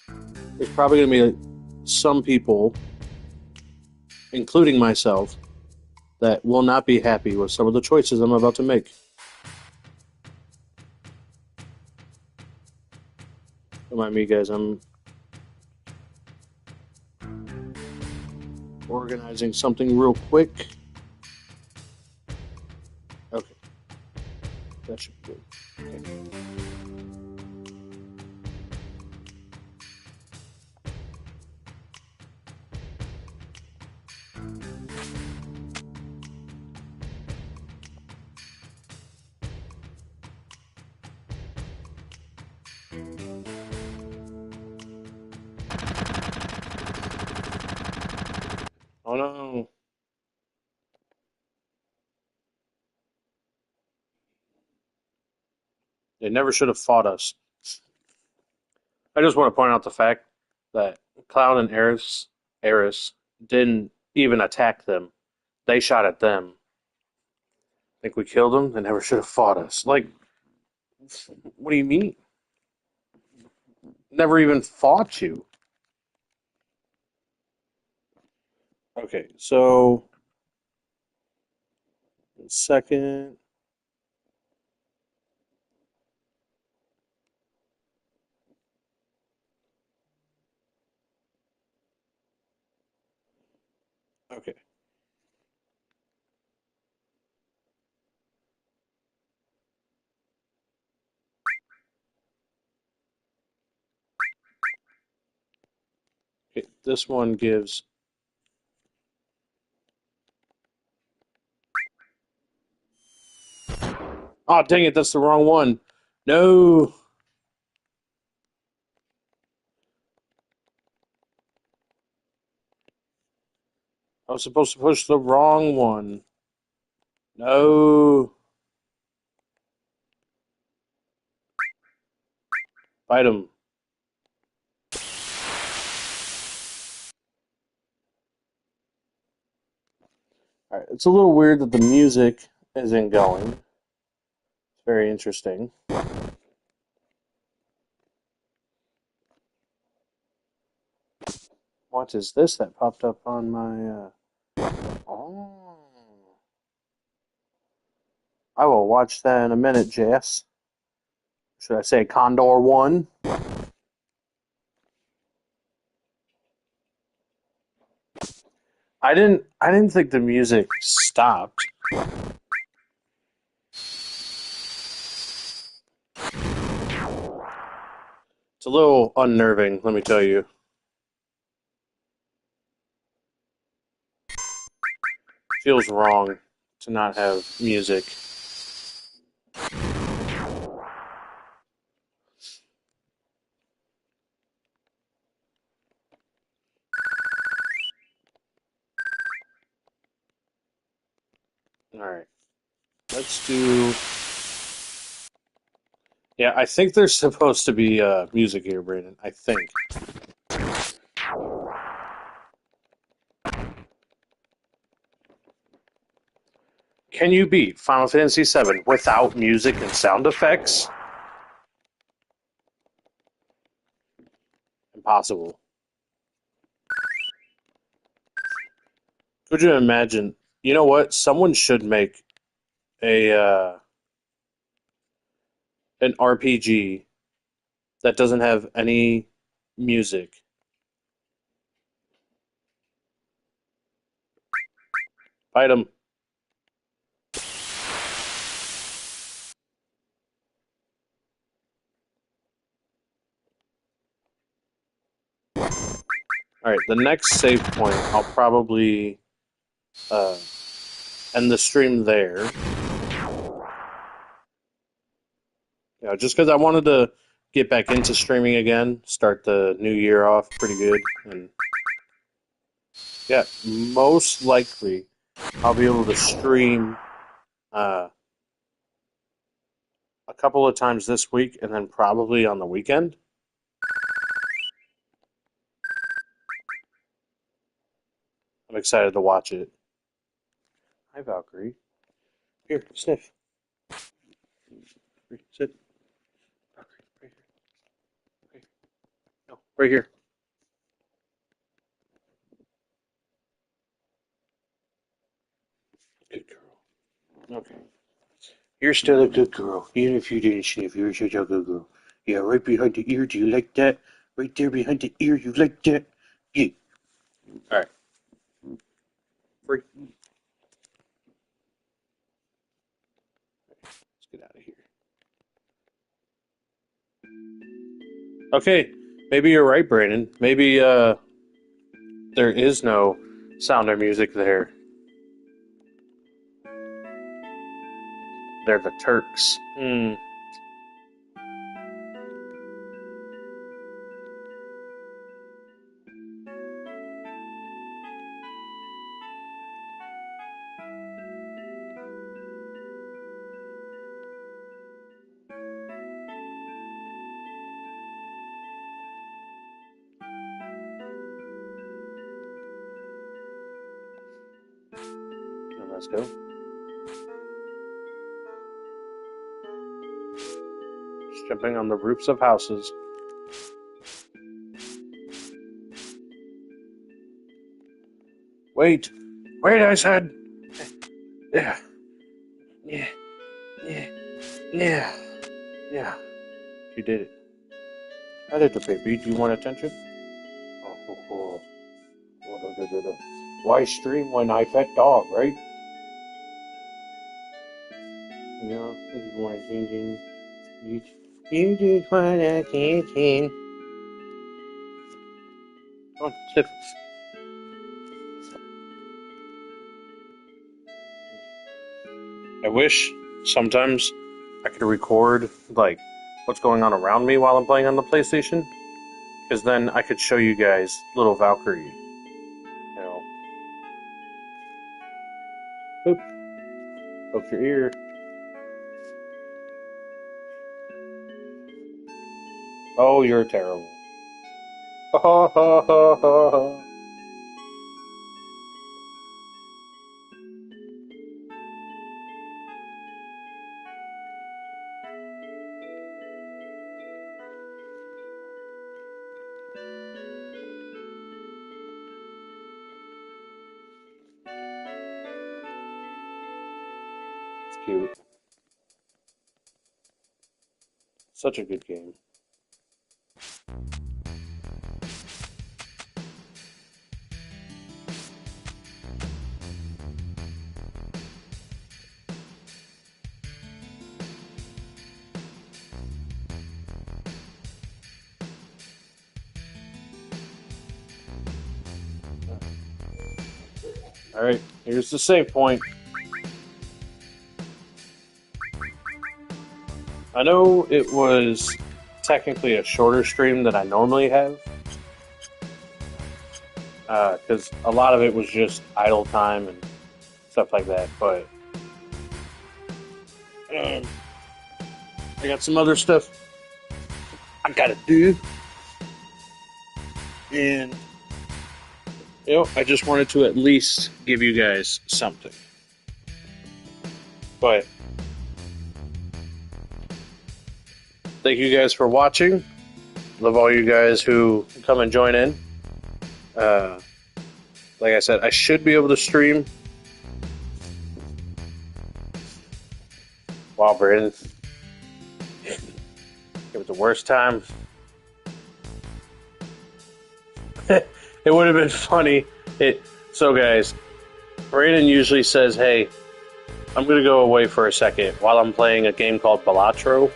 there's probably going to be some people, including myself, that will not be happy with some of the choices I'm about to make. Don't mind me, guys. I'm organizing something real quick. Okay. That should be good. Okay. Oh no. They never should have fought us. I just want to point out the fact that Cloud and Eris didn't even attack them. They shot at them. Think we killed them? They never should have fought us. Like, what do you mean? Never even fought you. Okay, so second. Okay. Okay, this one gives. Oh, dang it, that's the wrong one. No. I was supposed to push the wrong one. No. Fight him. All right, it's a little weird that the music isn't going. It's very interesting. What is this that popped up on my? Oh. I will watch that in a minute, Jess. Should I say Condor 1? I didn't think the music stopped. It's a little unnerving, let me tell you. Feels wrong to not have music. Alright. Let's do. Yeah, I think there's supposed to be music here, Brandon. I think. Can you beat Final Fantasy VII without music and sound effects? Impossible. Could you imagine? You know what? Someone should make a an RPG that doesn't have any music. Item. All right, the next save point, I'll probably uh, end the stream there. Yeah, just because I wanted to get back into streaming again, start the new year off pretty good, and yeah, most likely I'll be able to stream uh, a couple of times this week, and then probably on the weekend. I'm excited to watch it. Hi, Valkyrie. Here, sniff. Sit. Valkyrie, right here. Right here. No, right here. Good girl. Okay. You're still a good girl, even if you didn't sniff. You're such a good girl. Yeah, right behind the ear. Do you like that? Right there behind the ear. You like that? Yeah. All right. Free. Let's get out of here. Okay. Maybe you're right, Brandon. Maybe there is no sound or music there. They're the Turks. Hmm. Let's go. Just jumping on the roofs of houses. Wait. Wait, I said. Yeah. Yeah. Yeah. Yeah. Yeah. You did it. I did the baby. Do you want attention? Oh, oh, oh. Why stream when I pet dog, right? You know, this is why changing. You just want attention. Come on, sniff. I wish sometimes I could record like what's going on around me while I'm playing on the PlayStation, because then I could show you guys little Valkyrie. You know, oop, poke your ear. Oh, you're terrible. Ha ha ha ha ha. It's cute. Such a good game. Alright, here's the save point. I know it was technically a shorter stream than I normally have, because a lot of it was just idle time and stuff like that, but I got some other stuff I gotta do, and I just wanted to at least give you guys something. But thank you guys for watching. Love all you guys who come and join in. Like I said, I should be able to stream. Wow, Brandon. It was the worst time. It would have been funny. So, guys, Brandon usually says, hey, I'm going to go away for a second while I'm playing a game called Balatro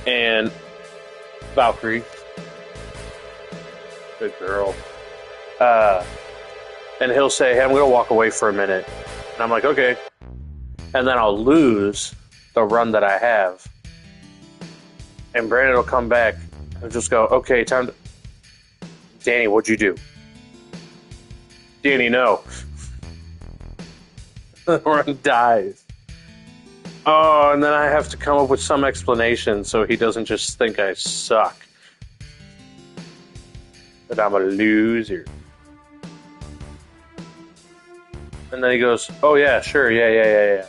and Valkyrie. Good girl. And he'll say, hey, I'm going to walk away for a minute. And I'm like, okay. And then I'll lose the run that I have. And Brandon will come back and just go, okay, time to... Danny, what'd you do? Danny, no. The run dies. Oh, and then I have to come up with some explanation so he doesn't just think I suck. That I'm a loser. And then he goes, oh yeah, sure, yeah.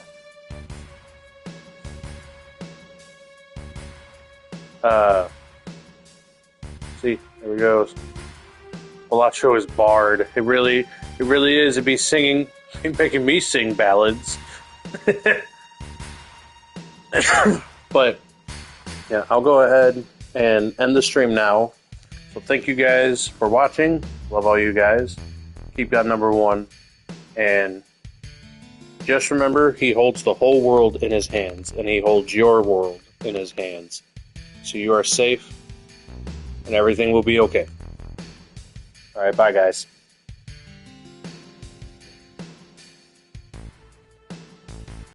See, there he goes. Balatro is barred. It really is. It'd be singing, making me sing ballads. But yeah, I'll go ahead and end the stream now. So thank you guys for watching. Love all you guys. Keep God number one. And just remember, he holds the whole world in his hands, and he holds your world in his hands. So you are safe, and everything will be okay. All right, bye, guys.